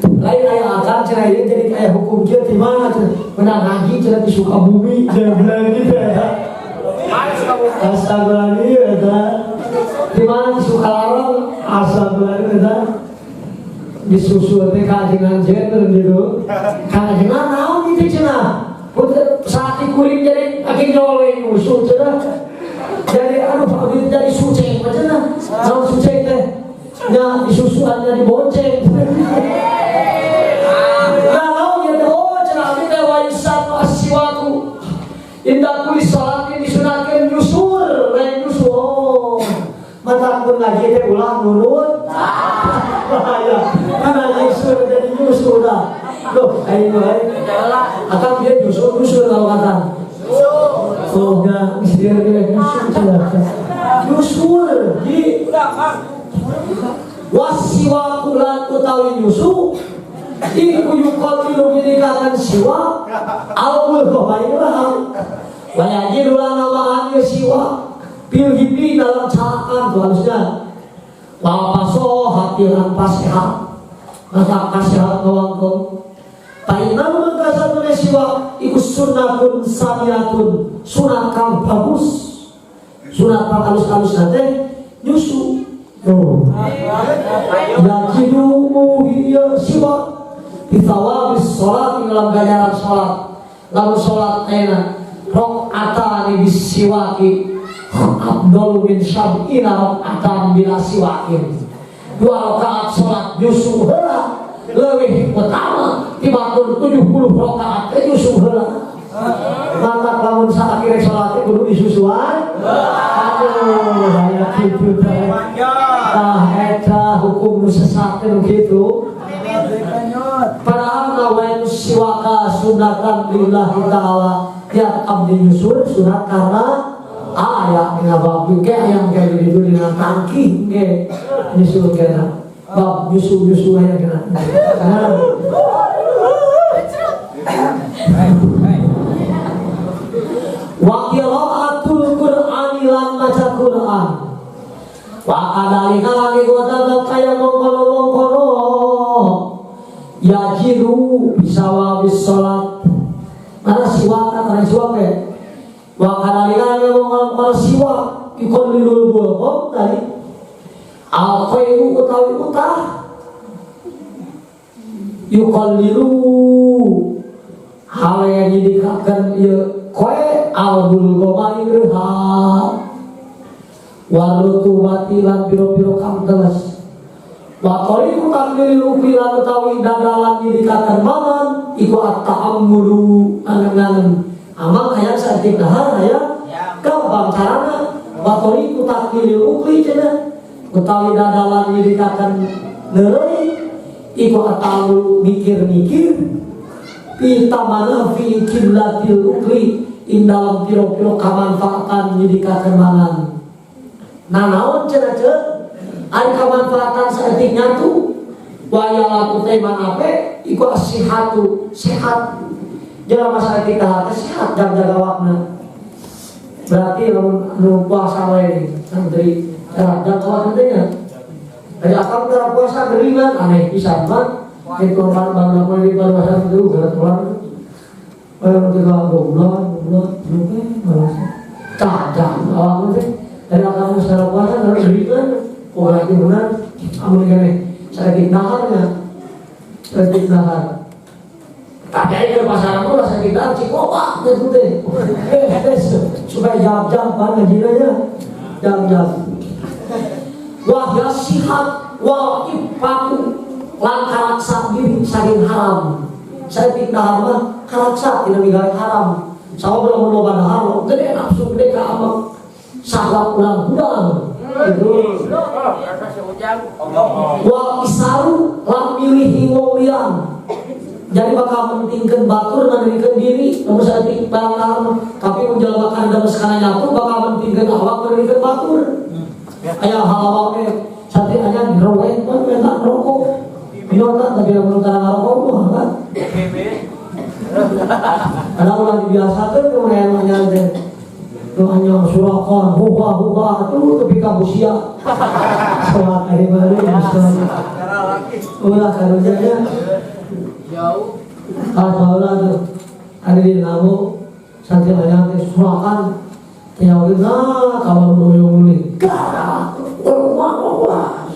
lain ayah akan cina ini jadi kayak hukum dia di mana menang ngaji cina di Sukabumi jangan bilang gitu ya astagfirullahaladzim ya di mana di Sukalarang astagfirullahaladzim ya disusul teh kajengan gender gitu kajengan naon itu cenah saat dikuring jadi akhir nyoleng musuh cenah jadi abis jadi suceng cenah naon suceng teh nya disusuannya dibonceng naon ya teh oh cenah abdi teh waisan asiwatu indah kulis salat ini disunatkeun nyusur lain nyusur oh mata pun lagi teh ulah nurut bahaya mana nyusur jadi nyusur dah loh ayo akan dia nyusur kalau kata oh enggak istilah dia nyusur di wasiwakulan utawi nyusur iku yukotilu binikakan siwa alul kohairah wayaji dulang namaan siwa pilih dalam carakan tuh harusnya wapaso hati orang pasihat maka pasihat ngawangkong painam mengkasar menesiwa ikut sunatun samiatun sunat kang bagus sunat kang halus-halus nanti nyusu yajidu muhiyya siwa ditawabis sholat dalam ganjaran sholat lalu sholat enak rok'atani bisiwaki Abdul bin Syab'ina rakaatan bila siwakin 2 rakaat sholat nyusu heula leuwih utama dibanding 70 rakaat nyusu heula maka lamun sakire sholat kudu disusuan aduh aya kitu teh tah eta hukum sesat kitu padahal nawain siwaka sunatan lillahi ta'ala ya abdi nyusul sunat karena ayah ngabab juga yang kayak gitu dengan tangki nge nyusul kena bab nyusul yang kena wa qiraatul qur'ani lan maca Qur'an wa kadalika lagi gua kayak mongkolo yajiru bisawabis sholat mana siwaka karena siwak ya wa kadalika yang mongkolo siwak ikon lilul bulkom tadi al-khairu utawi utah yukalliru hal yang didikakan ya koe al-bulgoma irha walutu batilan biro-biro kang teles wakori kutanggil ukilan utawi dadalan didikakan maman iku at-ta'ammulu angen-angen amang hayang saetik dahar hayang gampang carana wakori kutanggil ukli cina utawi dadalan didikakan neuroi iku atalu mikir-mikir pita mana fi kiblatil ukli indalam piro-piro kamanfaatan didikakan mangan nah naon cina-cina ada kamanfaatan seetiknya tuh waya laku teman apa iku asihatu sehat jalan masalah kita hati sehat dan jaga wakna Berarti anu puasa wae santri dan kawan nantinya. Dari akal cara puasa geringan aneh pisan mah. Itu kan bangga di puasa itu keluar. Ketika bulan cacang awalnya sih dari akal secara puasa harus geringan. Oh lagi benar. Amun gini sakit naharnya. Sakit nahar. Tapi aja pasaran itu rasa kita cikopa gitu deh. Supaya jam-jam ngaji aja. Jam-jam. Wa yasihat wa ifatu lan kalaksa diri saking haram. Saya tidak haram kalaksa tidak migal haram. Sama belum loba dahar gede nafsu gede ka amak salah ulang udang. Itu. Wa isaru lan milihi wong liyan. Jadi bakal mentingkan batur mentingkan diri namun saya tidak barang tapi menjalakan dalam skala nyatu bakal mentingkan awak mentingkan batur ayah halawaknya sate aja dirawet kan enak rokok minota tapi yang menurut rokok tuh kan ada ulah dibiasakan tuh hanya deh tuh hanya surakan huha tuh tapi kabusia sholat hari baru ulah kerjanya jauh kalau tuh ada di namu santai banyak surakan tiap kita kalau duyung ini gara rumah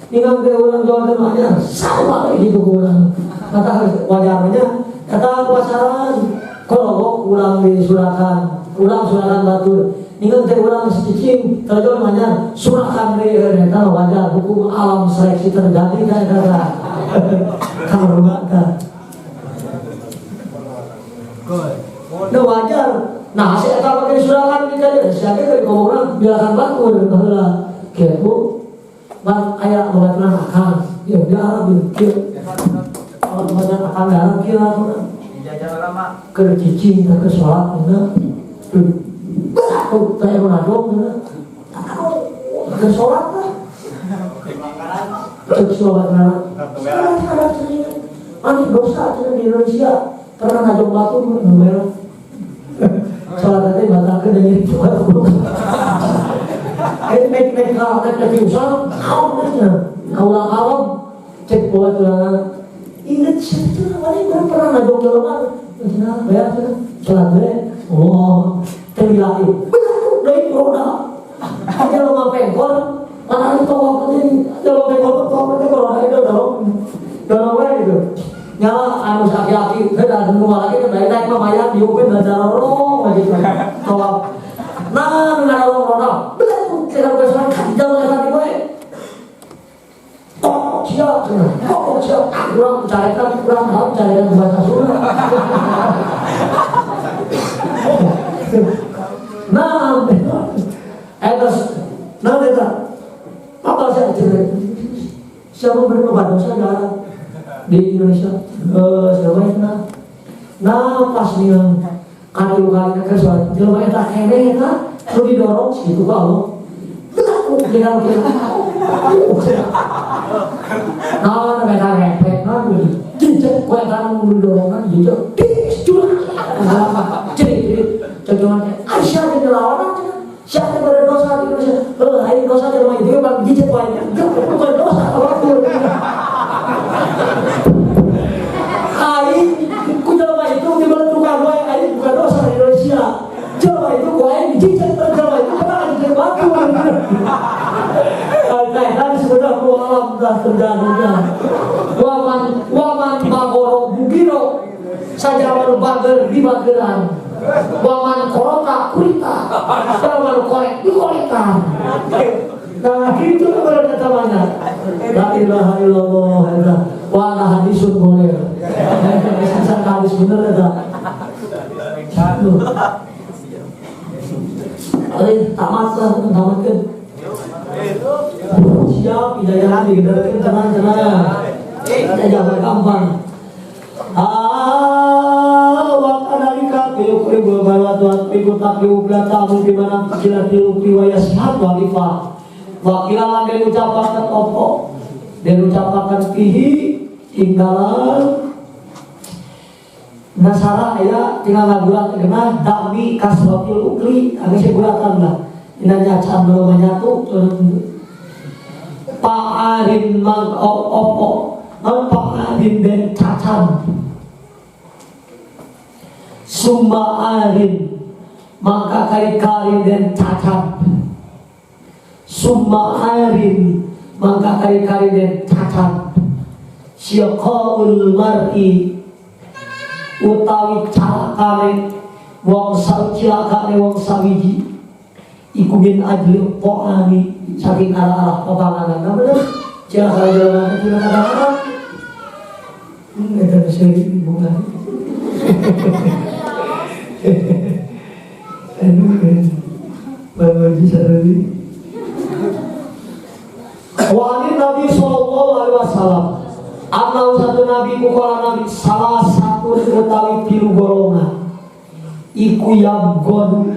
ini kan kita ulang jawa tengahnya sama gitu kurang kata wajarnya kata pasaran kalau ulang di surakan ulang surakan batur ini kan kita ulang sedikit terjauh namanya surakan di kata wajar hukum alam seleksi terjadi kan kata kalau enggak nah wajar. Nah, saya kalau pakai surakan kita dia siapa dari orang biarkan batur bahwa gitu. Bang ayat mengatakan akan ya dia Arab gitu. Kalau mengatakan akan Arab kira dijajar lama ke cicing ke sholat benar. Tuh saya menadok benar. Ke sholat lah. Ke sholat lah. Ada dosa di Indonesia karena nadok batu benar. Salah tadi batalkan dengan itu kan naik kalau usah kalau cek buat ingat siapa namanya pernah ngajak jalan nah bayar salat oh terlihat dari roda aja lo mau pengkor mana itu waktu ini aja lo pengkor kalau ada itu dalam itu nyala anu sakit-sakit beda semua lagi kembali naik lumayan diupin dan jarang gitu tolak nah nggak ada orang betul kita besar jalan lagi gue siap kurang carikan bahasa Sunda nah terus nah beta apa saya cerita siapa berapa dosa jarang di Indonesia sebenarnya nah pas nih kali ke suatu jelma eta kene eta lu didorong situ kalau dengan nah mereka repet nah jadi kue kan mendorongkan gitu jadi contohnya Aisyah jadi lawan siapa yang berdosa di Indonesia ayo dosa jelma itu bang jijik banyak bukan dosa kalau itu Ai, ku jelma itu gimana tukang gue, Ai bukan dosa di Indonesia. Jelma itu gue dijijik jelma itu pernah dijijik batu. Tadi sudah alam dah terjadinya. Waman bagoro bugiro saja bager di bageran. Waman korota kurita, waman korek di korekan. Nah itu kalau kata mana? La ilaha illallah. Wah hadisun boleh. Saya hadis bener ada. Tamat kan. Siap hidayah hati tenang. Kita jangan gampang. Wakadalika pilukri berbalatuat pikutak diublata mungkinan kecilan dilupi wayasihat walifah. Wakilan dan ucapakan opo dan ucapakan pihi tinggalan Nasara ya tinggal ngagulat kenal dami kasrotil ukli agak seguratan lah ina nyacan belum menyatu paarin mang op paarin dan cacan sumba arin maka kari-kari dan cacan sumba arin maka kari-kari dan cacan syaqaul mar'i utawi calakane wong cilakane wong sawiji iku min ajli poani saking arah pepanganan bener cilakane cilakane ada seri bukan Bapak Jisarali wali Nabi Sallallahu Alaihi Wasallam atau satu nabi kukola nabi salah satu utawi tilu golongan iku yabgon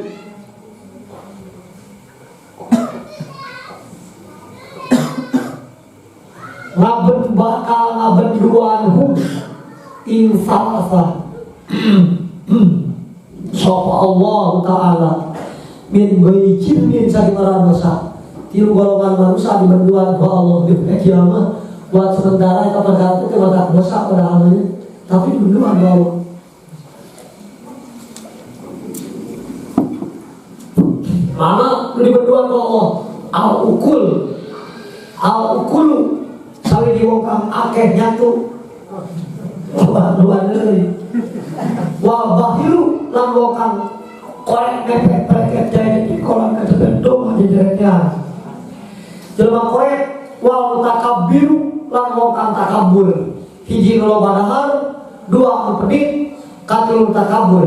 ngaben bakal ngaben duan hum infalasa sapa Allah Ta'ala min bayjil min sakimara dosa tilu golongan manusia dibenduan ku Allah di kiamat buat sementara itu pada itu maka dosa pada amalnya tapi dulu Allah mana diberdua ke Allah al-ukulu sawi diwongkang akeh nyatu luar dari wabahilu lan wongkang korek mepet preket jaya di kolam kecependong aja jeretnya jelma korek wal takabbiru lan wong kang takabur hiji kalau padahal dua pedit katul takabur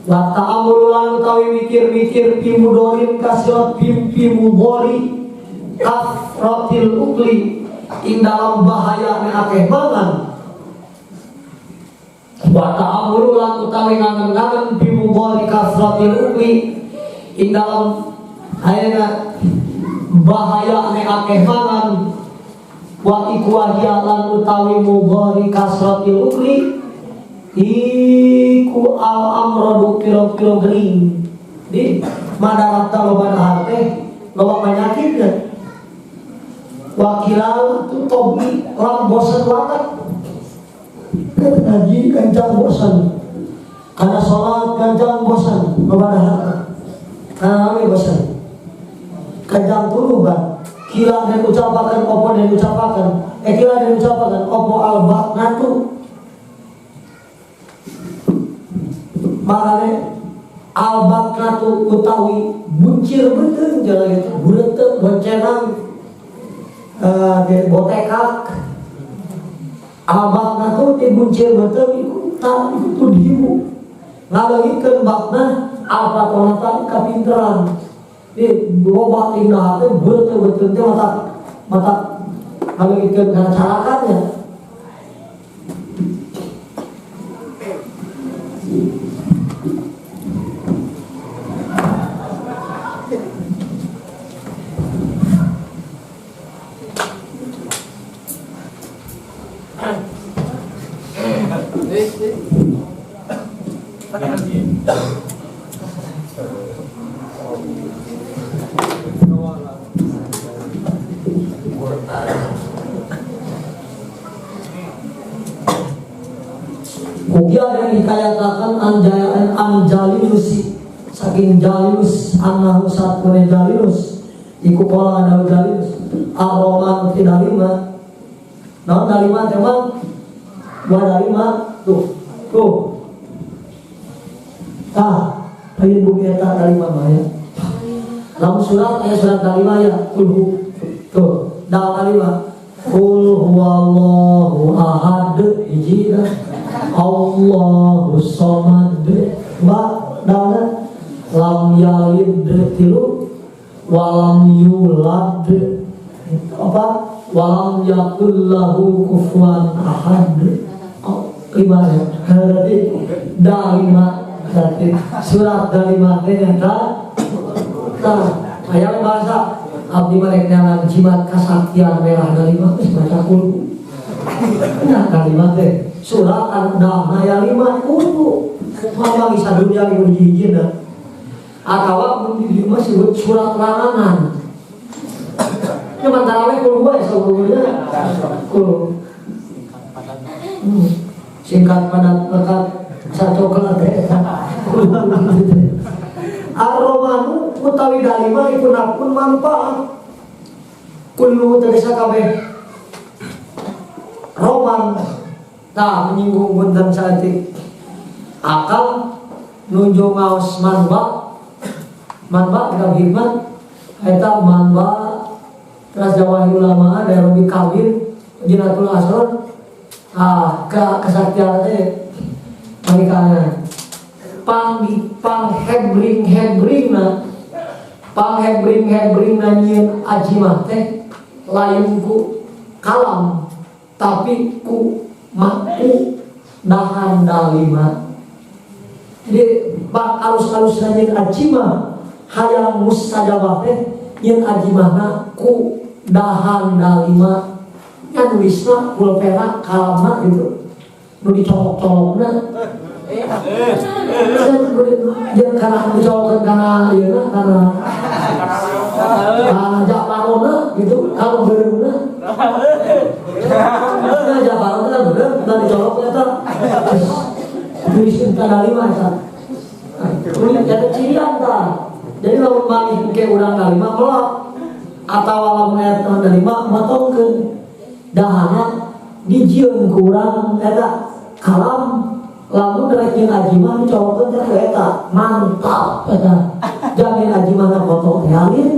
wa ta'amul lan utawi mikir-mikir pimudorin kasirat pimudori kasratil ukli ing dalam bahaya nek akeh mangan wa ta'amul lan utawi ngangen-ngangen pimudori kasratil ukli ing dalam bahaya nek akeh mangan wa ikwahya lan utawi mudhari kasratil ukli iku al amrodu kilo-kilo gering di madarata loba harte loba penyakit wakilal tu tobi lam bosan banget ngaji kencang bosan karena sholat kencang bosan loba harte karena bosan kencang tulu kan kila dan ucapakan opo dan ucapakan kila dan ucapakan opo albak natu makanya albak natu utawi buncir betul jalan itu buretek boncenang botekak albak natu dibuncir betul itu dihibu ngalangitkan bakna alba tonatan kapinteran di loba tindak itu betul-betul mata kalau ikan karena carakannya Mugia yang dikayatakan Anjalinus saking Jalinus anahu satune Jalinus iku pola anahu Jalinus aroman tidalima naon dalima teman dua dalima tuh pengen bumi eta dalima maya lamun surat aya surat dalima ya tuh dal dalima qul huwallahu ahad hiji Allahu somad wa dana lam yalid tilu walam yulad apa walam yakul lahu kufuwan ahad lima ya berarti dalima berarti surat dalima ternyata ayat bahasa abdi mereka jimat kesaktian merah dalima baca kul Nah kalimat teh surat An-Nahl ayat 5 kudu mama bisa dunia ibu hiji-hijina atawa mun di lima disebut surat larangan. Ya mantara we kudu bae sabulunya. Kudu. Singkat padat lekat sacoklat teh. Ar-Romanu utawi dalima iku napun manfaat. Kullu tegesa kabeh Roman tak menyinggung bunten saeutik akal nuju ngaos manba dalam hikmat eta manba teras jawahir ulama dari Robi Kabir Jinatul Asron kesaktian teh mereka pang hebring na nyieun ajimah teh lain ku kalam tapi ku maku dahan dalima. Jadi bak alus-alus nanyieun ajimah hayang mustajabah teh nyieun ajimahna ku dahan dalima nya nulisna pulpena kalamna gitu nu dicolok-colokna jeung kana dicolokkeun kana ieu kana japarona gitu kalau beureuna japarona bener da dicolok eta tulisin kana lima eta tulis eta cirian tah jadi lamun maneh ke urang kalima melak atawa lamun eta dalima matongkeun dahana dijieun ku urang eta kalam lamun rajin ajimah dicolokkeun teh eta mantap eta jamin ajimahna foto teh alin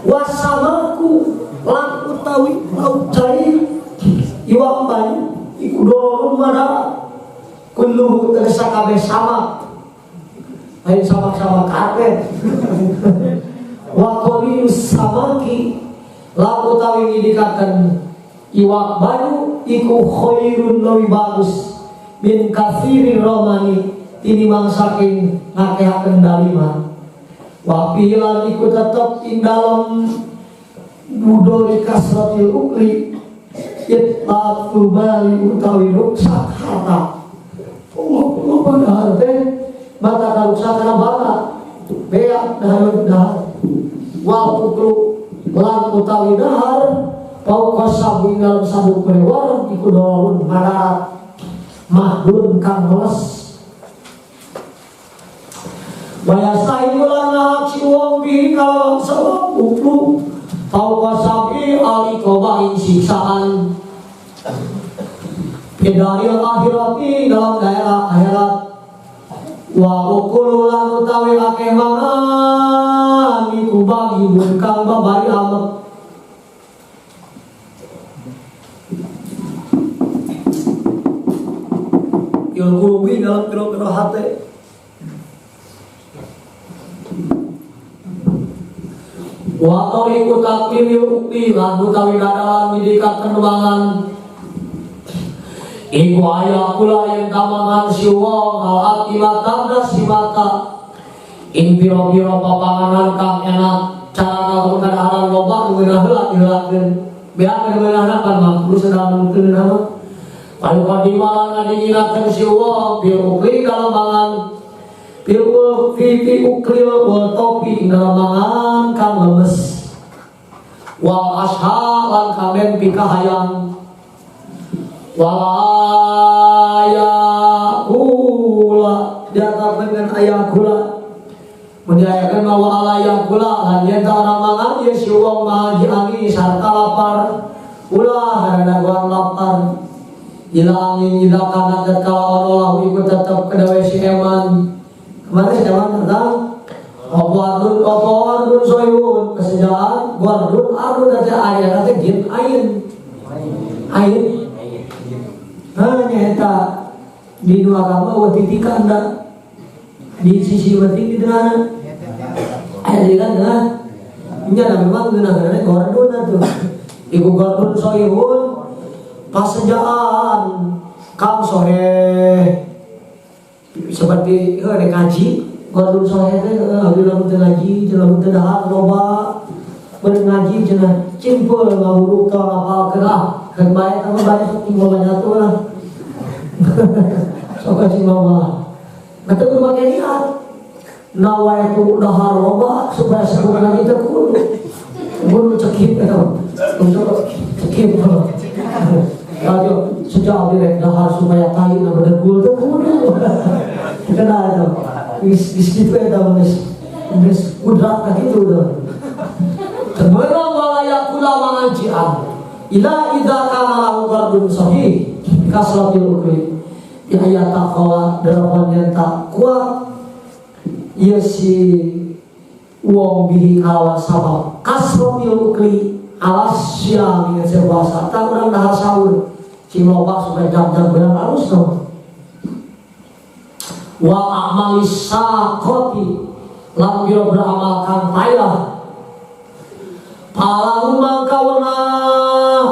wasamaku lan utawi laut cai iwak banyu iku dorong mada kullu tegesa kabeh sama lain sama-sama karpet wa qawiyus samaki lan utawi ngidikaken iwak banyu iku khairun lebih bagus min katsirin romani tinimbang saking ngakehaken dalima wa pilan iku tetep ing dalem budori kasratil ukli itlafu bali utawi ruksak harta Allah padahal teh mata karuksak kana bala beak dahar wa uklu lan utawi dahar pauka sabu dalam sabuk pelewar iku dolun madarat mahdun kang les bayasai ulana si wong bi kalau sabuk uklu pauka sabi alikobahin siksaan Hidaril akhirati dalam daerah akhirat wa ukulu lan utawi akeh mangan iku bagi kang babari amet yul kulubi dalam piro-piro hati wa tariku taklimi ukti lan utawi dadalan didikat penuangan iku aya kula yang tamangan si wong al atimata si mata ing piro-piro papanganan kang enak cara keadaan loba ngeunah heula diheulakeun beak ngeunahna kan mampu sedang mungkin nama kalau kadimalan dinginakeun si wong biukli kalamangan biuk pipi ukli wal topi kalamangan kang lemes wal asha lan kamen pikahayang walaya kula diatakan dengan ayah kula menjayakan bahwa alaya kula lan yenta orang mangan ya si wong ngaji angin sarta lapar ulah ada gua lapar ila angin ila kana tatkala Allah iku tetap kedawe si eman kemarin si eman tentang opo ardun soyun kesejaan ardun ada ayat ada gin ain hanya eta di dua agama watitika anda di sisi wati di mana ayat dikan dah nya memang geuna-geuna gordon atuh iku gordon soyun pasejaan kam sore seperti ngaji Gordon soalnya teh abdi lamun teu ngaji, lamun teu dahar loba beureum ngaji cenah cimpul ngawuruk tong hafalkeun keur bae tah bae sok tinggal banyak tuh lah. Sok sing loba. Mata berbagai niat. Nawa itu dahar loba supaya sebut ngaji teh kudu cekip eta. Cekip. Kalau sejak abdi rek dahar supaya tai na beundeul teh kudu. Kenal itu. Wis kitu eta geus kudrat ka kitu teh. Temenang walaya kula mangajian ila idza kana lahu qardun sahih kasratil ukri ya ya taqwa dalapan yang tak kuat ieu si wong bihi kalawan sabab kasratil ukri alas siang dengan sebasa tak urang dahar sahur sing loba supaya jam-jam bener harus no wa amalis saqati lan beramalkan payah palang mangkawenang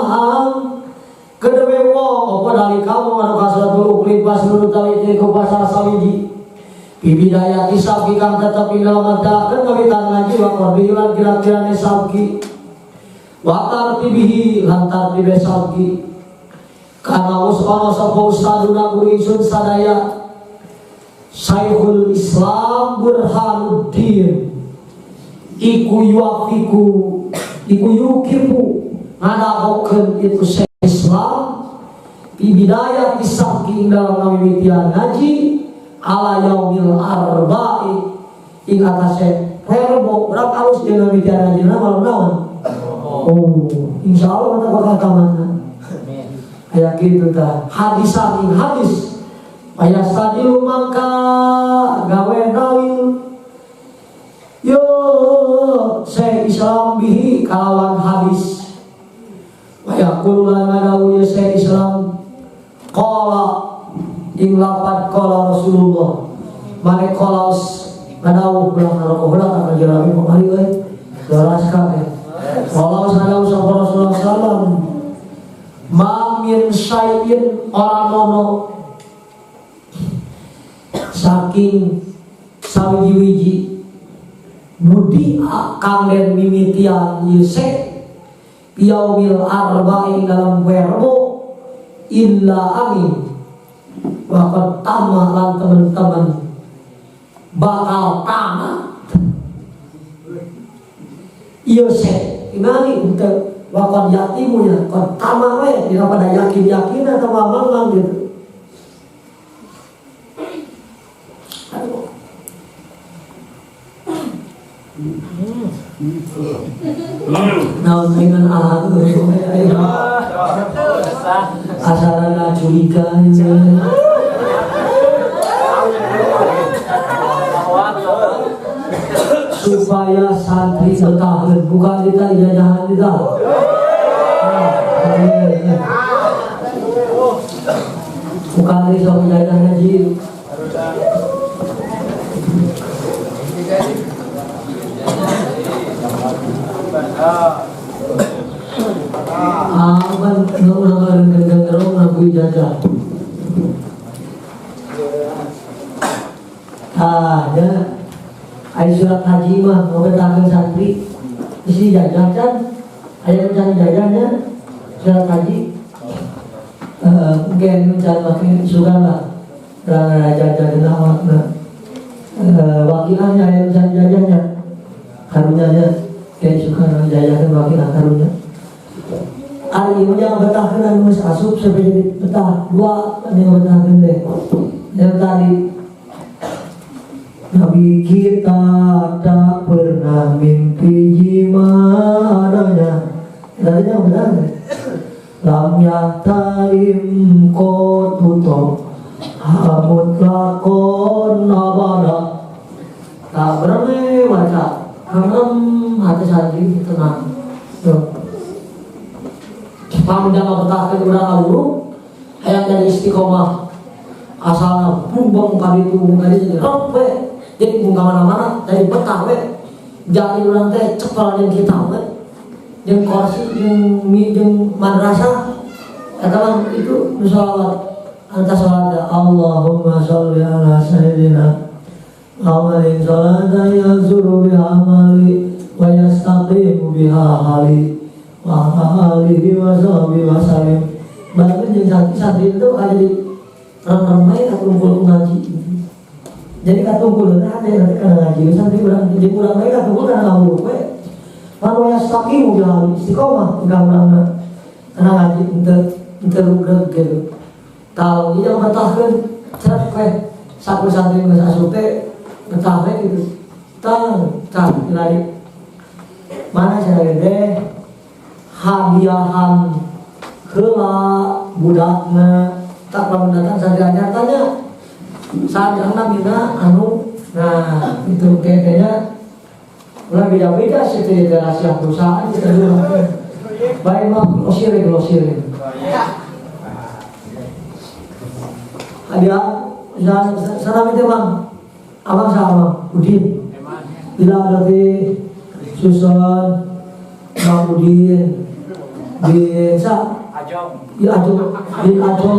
kedewe wong apa dari kamu anu kasratul ukli pas nurut tali ku pasal sawiji bibidaya kisah kang tetep ing dalam madakeun kawitan ngaji wa qadilan kira-kirane sabki wa tartibihi lan tartibe sabki kana usana sapa ustaduna guru ingsun sadaya Syekhul Islam Burhanuddin iku yuafiku iku yukipu ngadagokeun itu Syekh Islam di bidayah kisah dalam mimitian ngaji ala yaumil arba'i ing atase herbo berapa harus di mimitian ngaji malam naon insyaallah kita bakal tamatna kayak gitu tah hadisan ing hadis ayah sadilu mangka gawe dalil yo Syekh Islam bihi kalawan hadis ayah kululan ngadawu ya Syekh Islam qala ing lapat qala Rasulullah mane qala ngadawu ulang ka jalami pemari we daras ka qala ngadawu sapa Rasulullah sallam ma min syai'in ora ono saking sawiji-wiji budi kang den mimitian yese yaumil arba'i dalam werbo illa amin wakot tamah lan teman-teman bakal tamat yese ingani untuk wakot yatimunya kot tamah we tidak pada yakin atau mamang gitu. Naon dengan ahad asarana curiga supaya santri bertahan bukan kita jajahan kita bukan kita jajahan haji aman nang gendeng-gendeng nabu jajah ada ai surat haji mah ngobetakeun santri isi jajah can aya mencari jajahnya surat haji mungkin mencari makin surat lah jajah dengan awakna wakilannya aya mencari jajahnya karunyanya kayak suka jajakan wakilan karunya hari ini yang betahkan dan mas asup sampai jadi betah dua yang betahkan deh yang tadi Nabi kita tak pernah mimpi jimadanya tadi yang benar deh lam yataim kotuto hamut lakon abada tak berani baca karena hati santri tenang kamu jangan bertahan udah awuru hayang dari istiqomah asalnya bumbang kali itu bumbang kali jadi rope jadi bumbang mana-mana dari betah we jadi ulang teh cepat yang kita we yang kursi yang madrasah katakan itu sholawat antar sholat Allahumma sholli ala sayyidina amalin salatan yazuru biha amali wa yastaqimu biha hali wa alihi wa sahbihi wa salim. Bahkan jadi santri itu kayak jadi ramai kumpul ngaji. Jadi kumpul ada yang ngaji santri kurang jadi kurang mereka kumpul karena ngawur we. Lalu yastaqimu biha hali istiqomah gambarna karena ngaji untuk gitu. Kalau dia bertahan cepat we satu santri nggak asute bertahan gitu. Tang lari mana saya gede hadiahan heula budakna tak lamun datang sadaya tanya sadana mina anu nah itu kayaknya ulah beda-beda sih itu rahasia perusahaan kita dulu baik mah glosirin hadiah sana minta bang abang sama Udin bila berarti Susun Bang Udin bin ya Ajo bin Ajo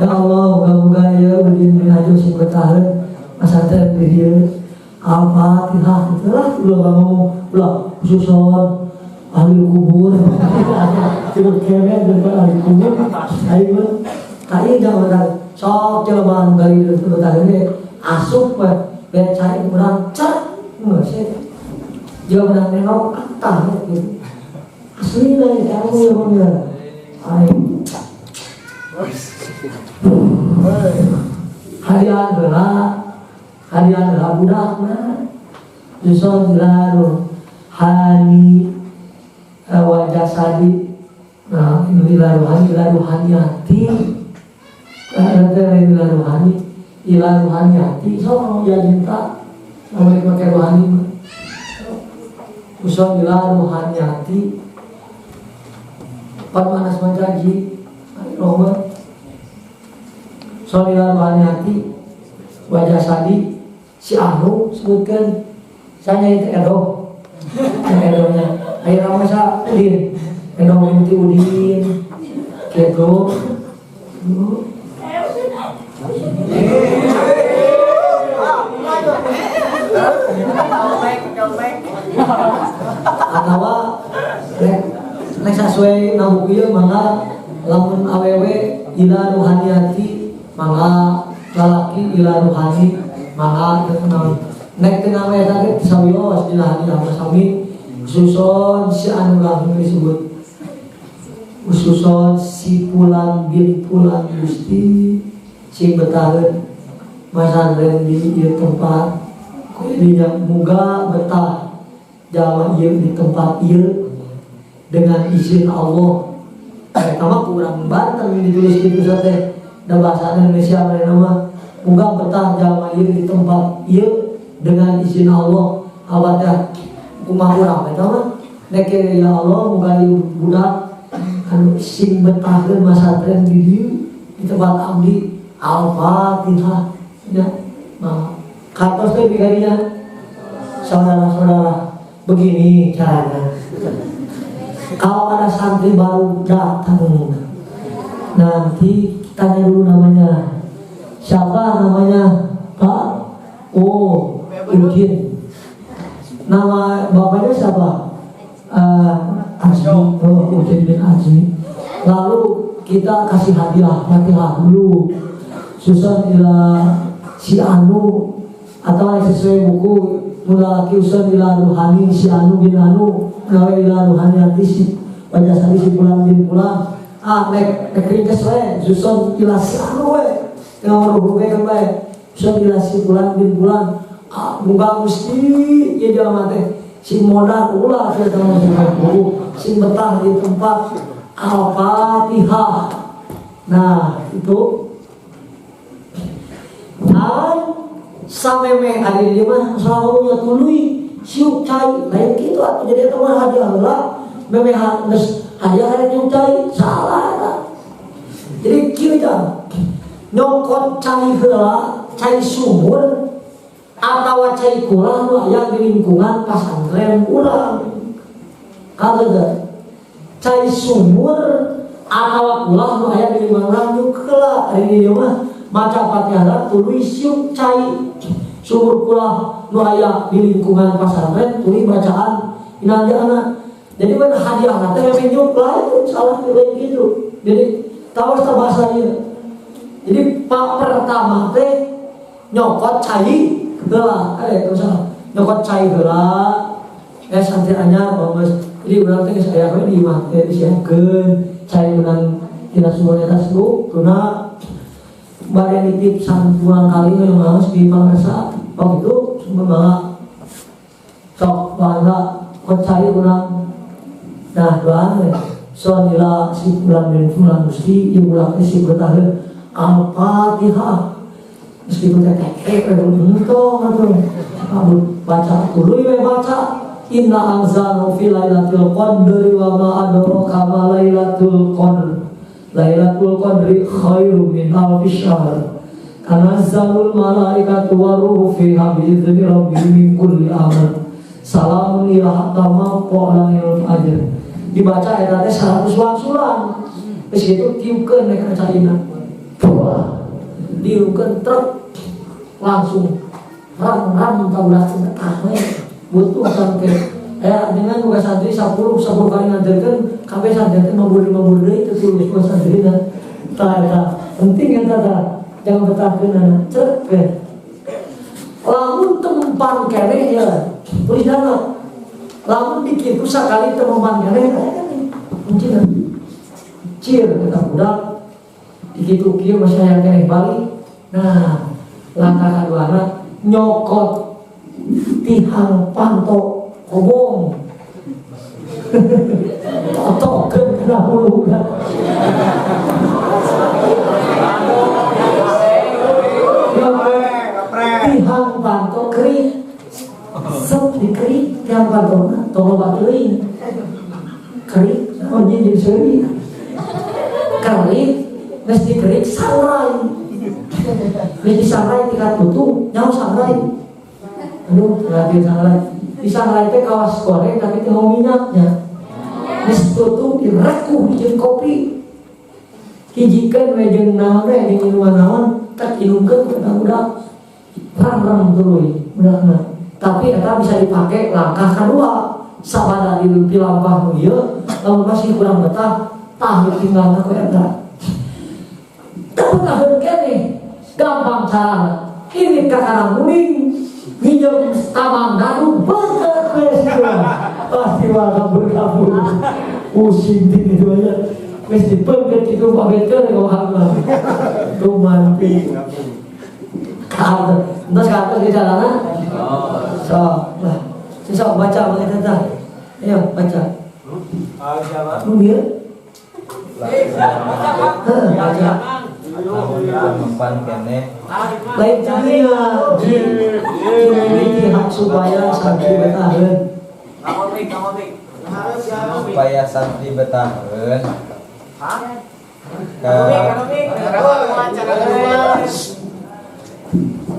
ya Allah moga-moga ya Udin bin Ajo sing bertahan masa terakhir Al-Fatihah itulah ulah ngomong ulah Susun ahli kubur tidak keren dengan ahli kubur ayo tadi jangan sok jelema gali itu bertahan asup biar cari kurang cat sih dia benar nengok kata gitu asli nih kamu ya benar ayo hadiah adalah budak nah justru lalu hani wajah sadi nah ini lalu hani hati ada lalu hani hati so ya cinta mau pakai rohani usul bila rohani hati panas menjanji rohman usul bila rohani hati wajah sadi si Anu sebutkan saya itu edoh edohnya ayo nama saya Udin edoh binti Udin gitu atau nek sesuai nabuh ieu mangga lamun awewe ila ruhaniyati mangga lalaki ila ruhani mangga kenal nek teu nawe tadi sawios dilahani apa sami susun si anu lahir disebut ususon si pulang bin pulang gusti si betaheun masandren di ieu tempat kulinya muga betah jalan ieu di tempat ieu dengan izin Allah. Pertama kurang Banten ditulis gitu teh da bahasa Indonesia nama muga betah jalan ieu di tempat ieu dengan izin Allah. Awatnya kumaha urang eta mah nek ya Allah muga ieu budak anu sing betahkeun masatren di dieu di tempat abdi Al-Fatihah ya. Nah, kantos teh bigarinya saudara-saudara begini caranya. Kalau ada santri baru datang nanti tanya dulu namanya siapa namanya Pak Udin nama bapaknya siapa Azmi Udin bin Azmi lalu kita kasih hadiah Fatihah dulu susun ila si Anu atau sesuai buku mulaki usun ila ruhani si Anu bin Anu nawe ila ruhani hati si wajah sari si pulang bin pulang nek ringkes we susun ila si Anu we dengan ruhu we kan we usun ila si pulang bin pulang muga mesti ya jalan mati si modal ulah kita si betah di tempat Al-Fatihah. Nah itu sameme ada di mana selalunya tului siuk cai lain gitu atau jadi teman hadiah lah meme harus hadiah ada siuk cai salah jadi kita nyongkot cai heula cai sumur atau cai kurang yang di lingkungan pesantren urang kada cai sumur atau kurang yang di lingkungan urang juga hari ini mah maca Fatihah tuluy siuk cai sumur kula nu aya di lingkungan pasantren tuluy bacaan inanjana. Jadi mana hadiah nanti yang menyup lain salah kayak gitu. Jadi tahu bahasa ieu. Jadi pak pertama teh nyokot cai heula, terus nyokot cai heula. Santri anyar bagus. Jadi urang teh geus aya we di imah teh disiapkeun cai menang tina sumur eta slu tuna bare nitip sampuang kali we maos di Palasa. Waktu itu sumber bangga sok bangga kot cai urang. Nah doang sonila si bulan dan bulan Gusti yang bulan si bertahan Al-Fatihah meskipun kayak itu kamu baca dulu ya baca inna anzalnahu fi lailatul qadri wa ma adraka ma lailatul qadri khairum min alfi syahr tanazzalul malaikatu waruhu fiha bi'idzni rabbihim min kulli amr salamun ila hatta qala yawm ajr. Dibaca ayat 100 langsulan. Terus itu tiupkeun mereka caina. Tiupkeun truk langsung ram ka ulah teh butuh sampai dengan buka santri 10 kali ngajarkeun kabeh santri teh 50 deui teh tulus ku santrina. Tah penting eta jangan betahkeun cek. Lamun tempan keneh ya tulisana lamun dikitu sakali temuan keneh mungkin cir kita budak dikitu kieu masih yang keneh balik. Nah langkah kaduana nyokot tihang panto kobong totokeun kana hulu tihang panto kering sok dikering tiang pantona tolong batuin kering oh jadi seri kering mesti kering sarai mesti sarai tingkat tutup nyawa sarai aduh berarti sarai di sarai teh kawas goreng tapi teh minyaknya mesti tutup direkuh di kopi hijikeun we jeung naon we jeung minuman naon tak inumkeun budak-budak ram tuluy budakna. Tapi eta bisa dipakai langkah kedua sabada di lampah nu ieu lamun masih kurang betah tah tinggalna ku eta. Tahu kene gampang cara ini kakak muning minjem tamang dadu bener wes pasti bakal berkabur pusing gitu aja wes dipengket itu pakai kau hamil tuh mampi kalau terus kalau di jalanan so lah sesok baca begitu dah ayo baca dia baca mempan kene lain dunia ini hak supaya santri bertahan supaya santri bertahan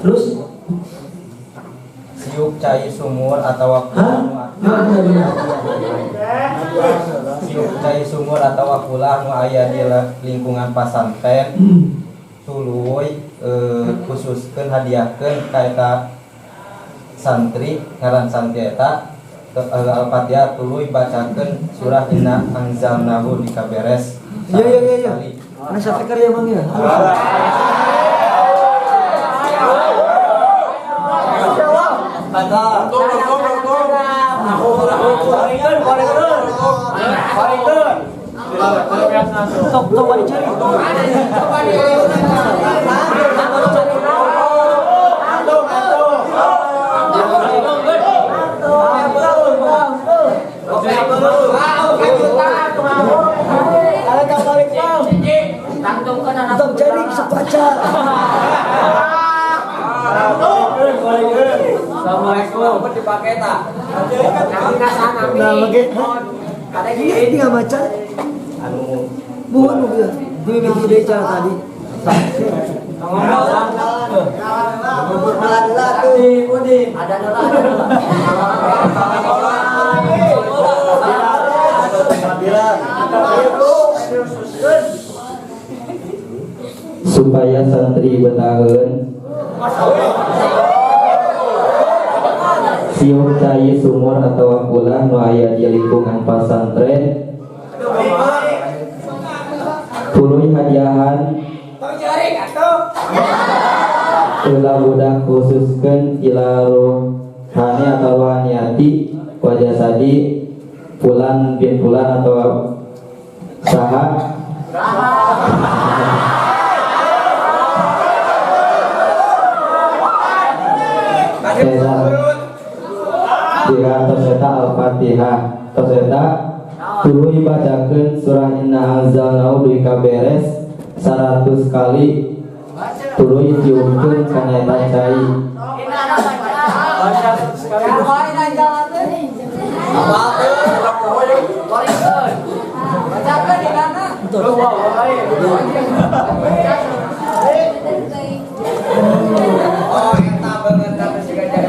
terus siup cai sumur atau siup cai sumur atau akulah nu aya di lingkungan pasantren tuluy khususkeun hadiahkeun ka eta santri ngaran santri eta Al-Fatihah tuluy bacakeun surah Inna Anzalnahu di kaberes. Iya. Ana sampai karya Mang ya. Jadi sepaca. Assalamualaikum. Dipakai tak? Ada ini nggak baca? Bukan dia. Dia minta dia cara tadi. supaya santri bertahan siung cai sumur atau akulah nu aya di lingkungan pasantren. Tuluy hadiahan ulah budak khususkeun ila rohani atau rohaniati wajah sadi pulan bin pulan atau saha Tiga toseta al-fatihah toseta tuluy bacakeun surah inna anzalnahu duy kaberes 100 kali tuluy ciumkeun kana eta cai.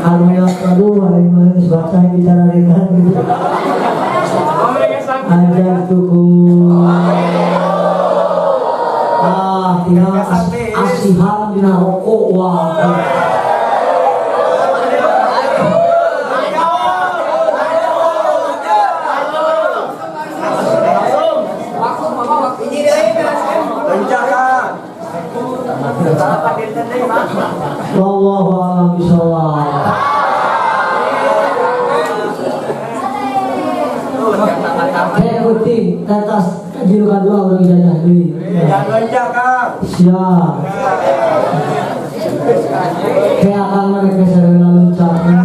Anu yang kedua ini baca bicara ringan gitu. Ajar tuku. Tinggal asihan dina rokok wah. Wallahu a'lam bishawab. Kayak penting atas julukan dua orang ijazah deui. Siap. Kayak akan mereka serela luncakna.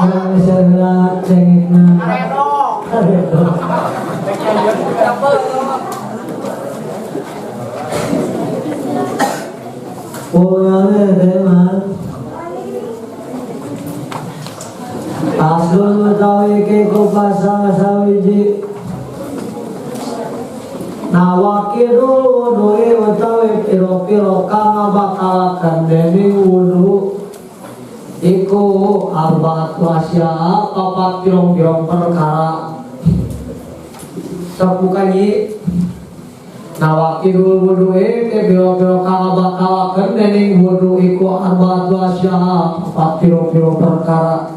Mereka serela cengitna. Pulangnya teman Aslul mutawi ke kupasa sawiji Nawakirul wudu'i mutawi piro-piro kama bakalakan deni wudu Iku arba'at wasya'a papat pirong-pirong perkara Sabukanyi Nawakidul wudu'i ke biro-biro kang bakalakeun dening wudu iku arba'atu asya'a 4 piro-piro perkara.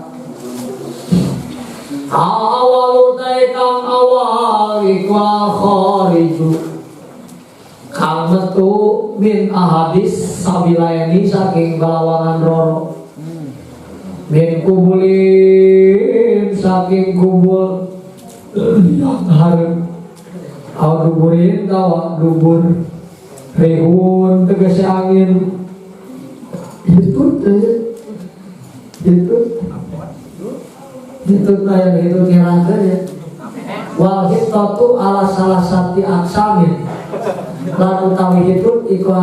Awalu ta'i kang awal iku khariju kang metu min ahadis sabilaini saking galawangan roro min kubulin saking kubul yang harum Aw duburin tawa dubur rehun tegese angin hitut yang itu kirakan ya wal hitatu ala salah sati aksamin lan utawi hitut iku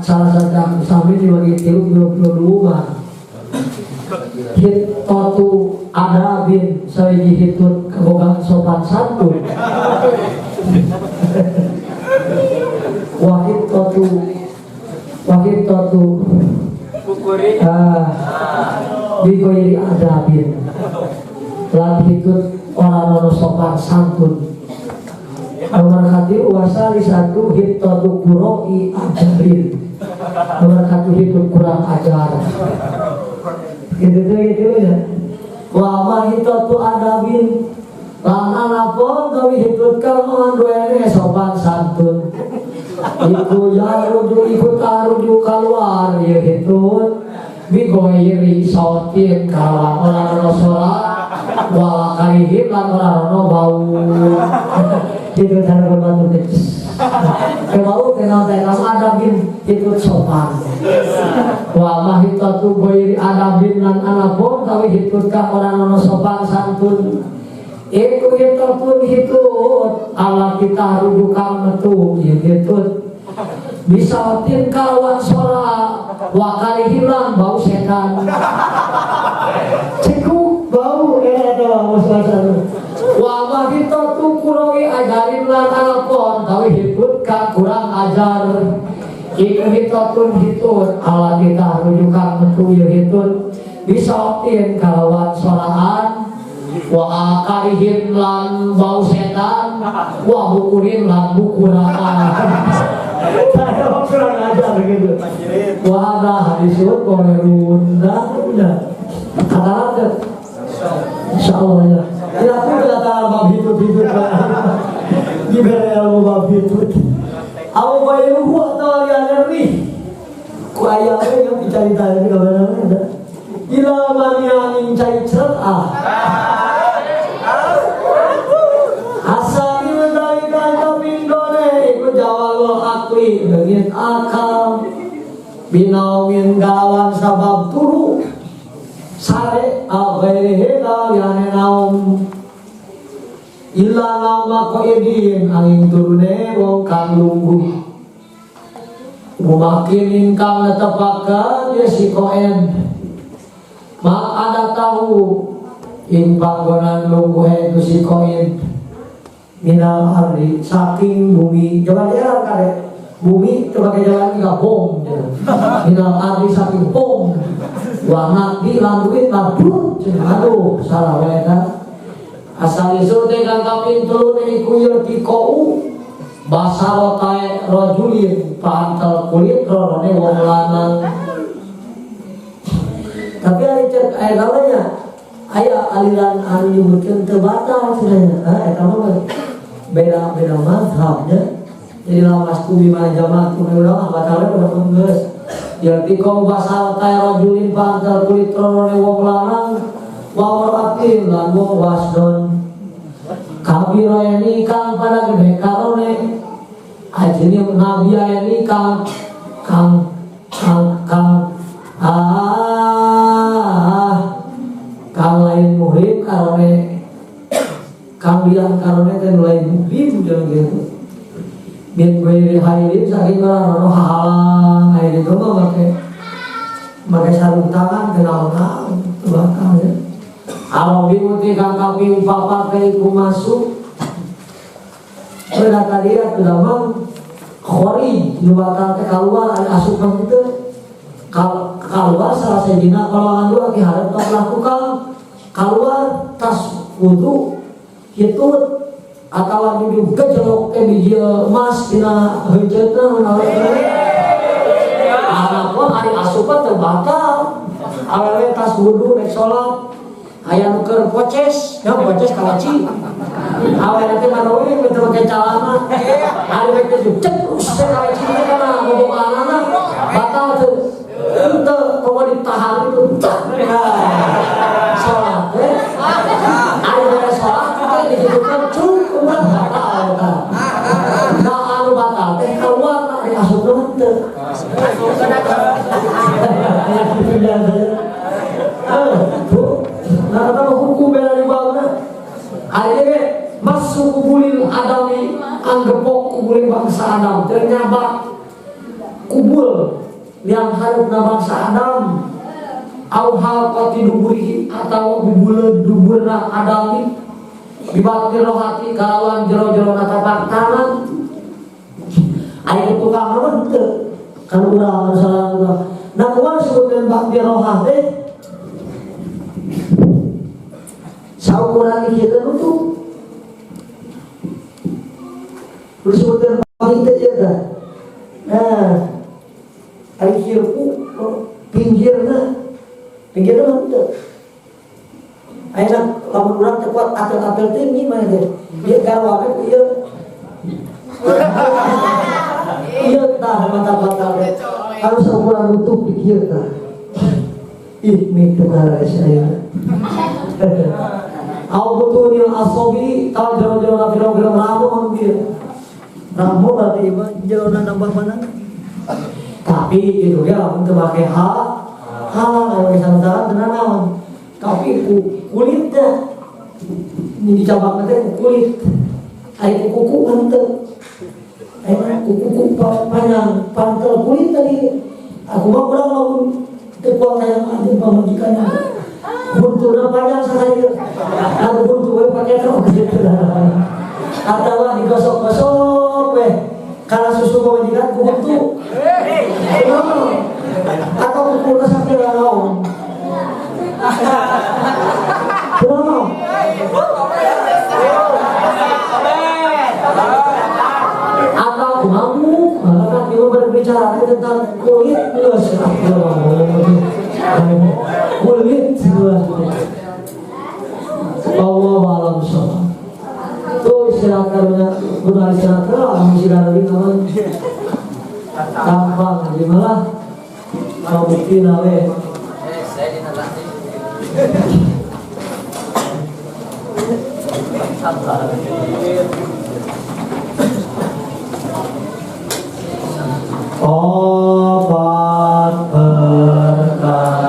salah sati aksamin dibagi 22 hitatu adabin sawiji hitut kebogang sopan santun wahid totu bigoyri adabin lan hitut orang nono sopan santun nomor hati wasali satu hit totu kuroi ajarin nomor satu hitut kurang ajar gitu ya wa hitatu adabin lan anapun kami hitutkan menganduene sopan santun iku yarudu iku tarudu keluar ya hitut bigoyri sautin kawan orang sholat wa karihim lan orang bau itu cara berbantu kebau kenal tekam adabin hitut sopan wa mahitatu goyri adabin lan anapun kami hitutkan orang sopan santun Iku hitut hitut ala kita rujukan metu ya hitut bisa otin kawan sora wakali hilang bau setan cekuk bau atau masalah wama hitut kuroi ajarin lan alpon tapi hitut kan kurang ajar iku hitut ala kita rujukan metu ya hitut bisa otin kawan soraan wa akarihin lan bau setan wa bukurin lan bukuraan Saya kurang ajar gitu. Wah, disebut komerunda, udah. Kata-kata, insya Allah ya. Tidak pun kata bab hitut diberi ilmu bab hitut. Aku bayi luhu atau alian nih. Ku ayamnya yang dicari-cari kemana-mana. Ila mania ingcai cerah. Asal dari kata pindone iku jawalo akli dengan akal. Binawin gawan sabab turu. Sare aghairihi kalian naum. Illa nama qaidin angin turune wong kang lungguh. Mumakin ingkang netepaken ya si koen. Mak ada tahu ing panggonan lungguh itu si koen. Minal ardi saking bumi jalan daerah kare bumi sebagai jalan tiga bom minal ardi saking bom wanat di landuit labut aduh salah wena asal isu dengan kapintu dari kuyur tikou basaro tae rojulin pantal kulit rorone wong lanang tapi ada cek kalanya aya aliran anu nyebutkeun teu batal cenah kamu beda mazhabnya jadi lawas kubi mana jamaah kubi ulang batalnya udah pengges jadi kau basal kaya rajulin pantal kulit rorone wong lanang wawaratin lan wong wasdon kabira ini kang pada gede karone ajeni nabi ini kang lain muhrim karone kang biang karone teh lain muhrim jangan gitu bin gue hairin saking orang halang air itu mah pakai sarung tangan kenal belakang ya Arabi muti kang kaping papat iku masuk pada dia sudah mang khori nyubatan teh keluar ada asupan itu keluar salah sedina kalau anu lagi harap tak lakukan keluar tas wudu itu atau di kejelok ke biji emas dina heujeutna anak pun hari asupan terbatal awewe tas wudu rek salat aya nu keur poces ya poces kalaci awewe teh manoe teu make calana ari rek teh ceprus kalaci teh kana boboganana batal teu teu komo ditahan itu salat teh ari rek salat teh disebutkan cukup batal nah anu batal teh keluar dari asupan teu nah kata hukum bela di bawahnya akhirnya masuk kubulil adami anggepok kubulil bangsa Adam ternyata kubul yang harus bangsa Adam au hal qati duburi atau bubul duburna adami dibati rohati kalawan jero-jero tapak tangan aya tukang naon teu kan urang salah nah kumaha disebutkeun bakti rohah teh saukuran dikira itu disebutkan pahit aja dah nah hari kirku pinggirnya itu akhirnya lamun orang tepat apel-apel tinggi mana dia garwabe iya iya tah mata-mata harus saukuran utuh pikir tah ih mikir saya au butunil asobi tahu jero-jero film-film ramu dia ramu berarti jero nambah mana tapi itu dia untuk pakai hal kalau misalnya tenan tapi kulitnya ini dicabak nanti kulit air kuku pantel air kuku panjang pantel kulit tadi aku mau kurang mau tekuat yang ada pemajikannya buntunya panjang saja lalu buntu pakai rok gitu atau digosok-gosok karena susu pemajikan buntu atau kukulnya sampai lalau atau ngamuk kulit semua. Allah alam sholat. Tuh istirahat karunya, guna istirahat lah, istirahat lagi kawan. Gampang gimana? Mau bukti nawe. Saya dinanti. Obat berkah.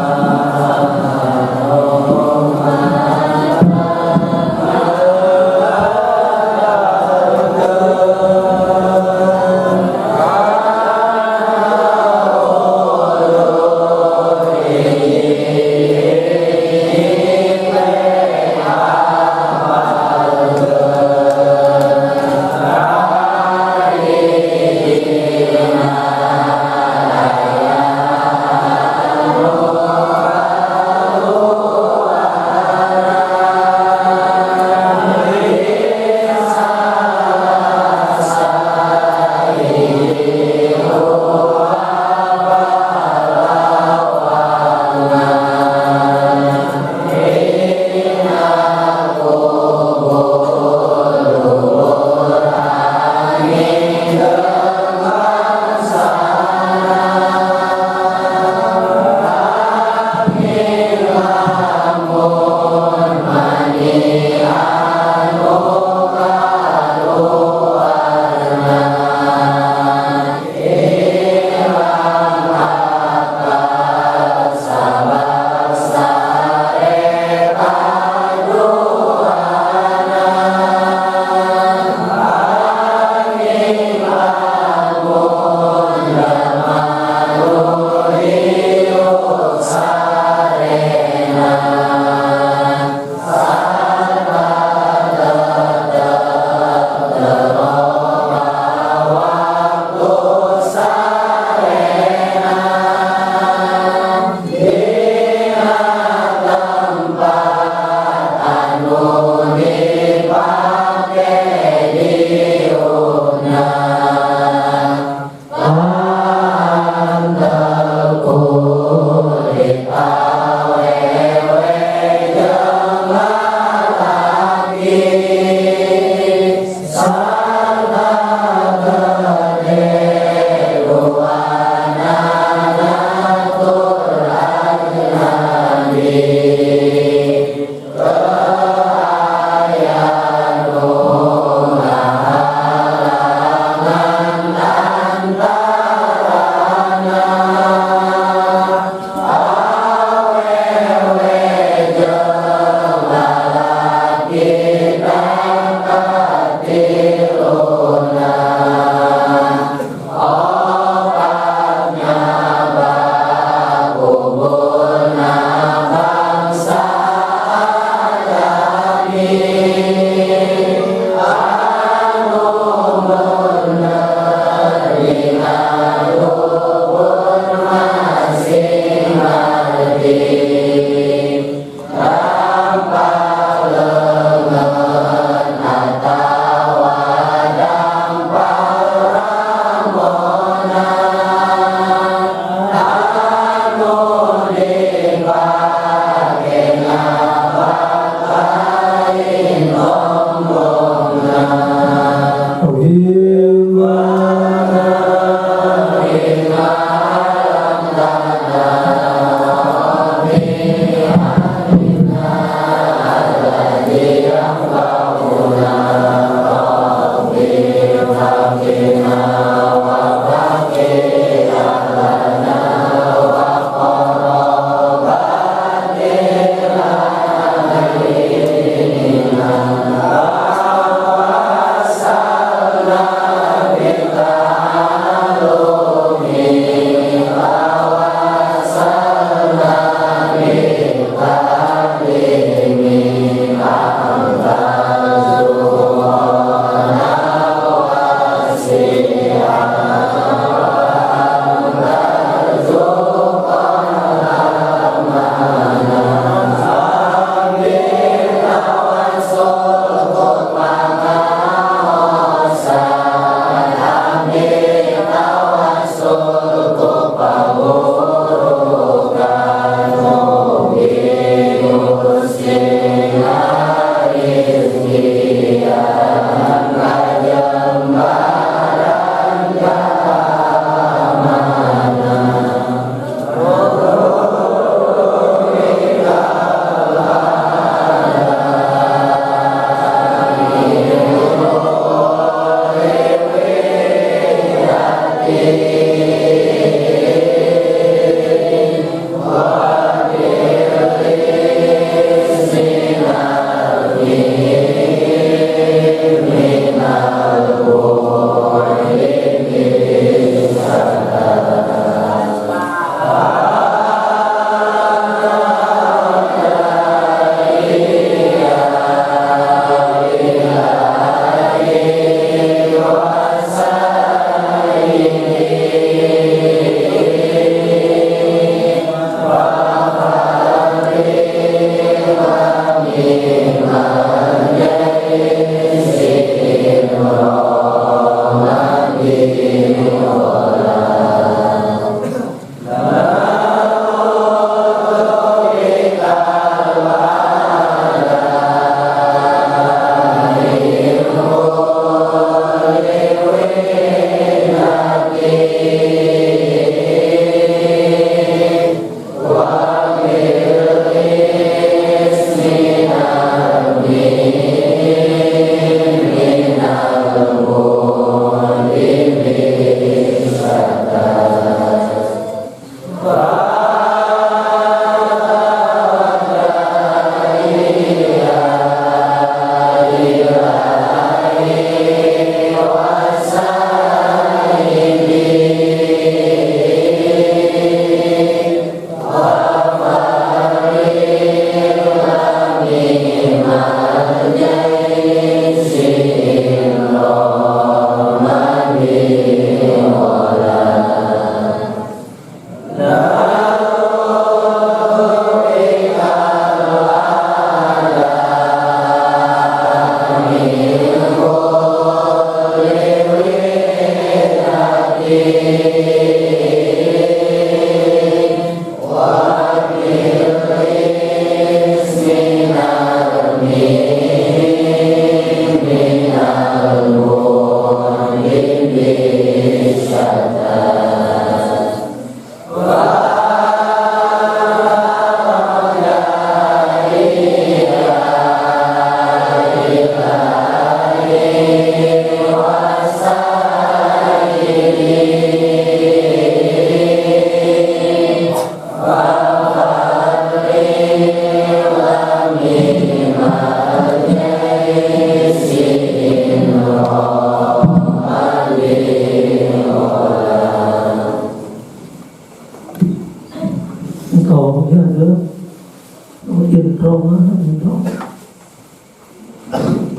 yên rong á yên rong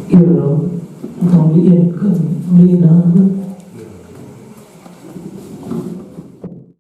yên rong không đi yên cần đi nào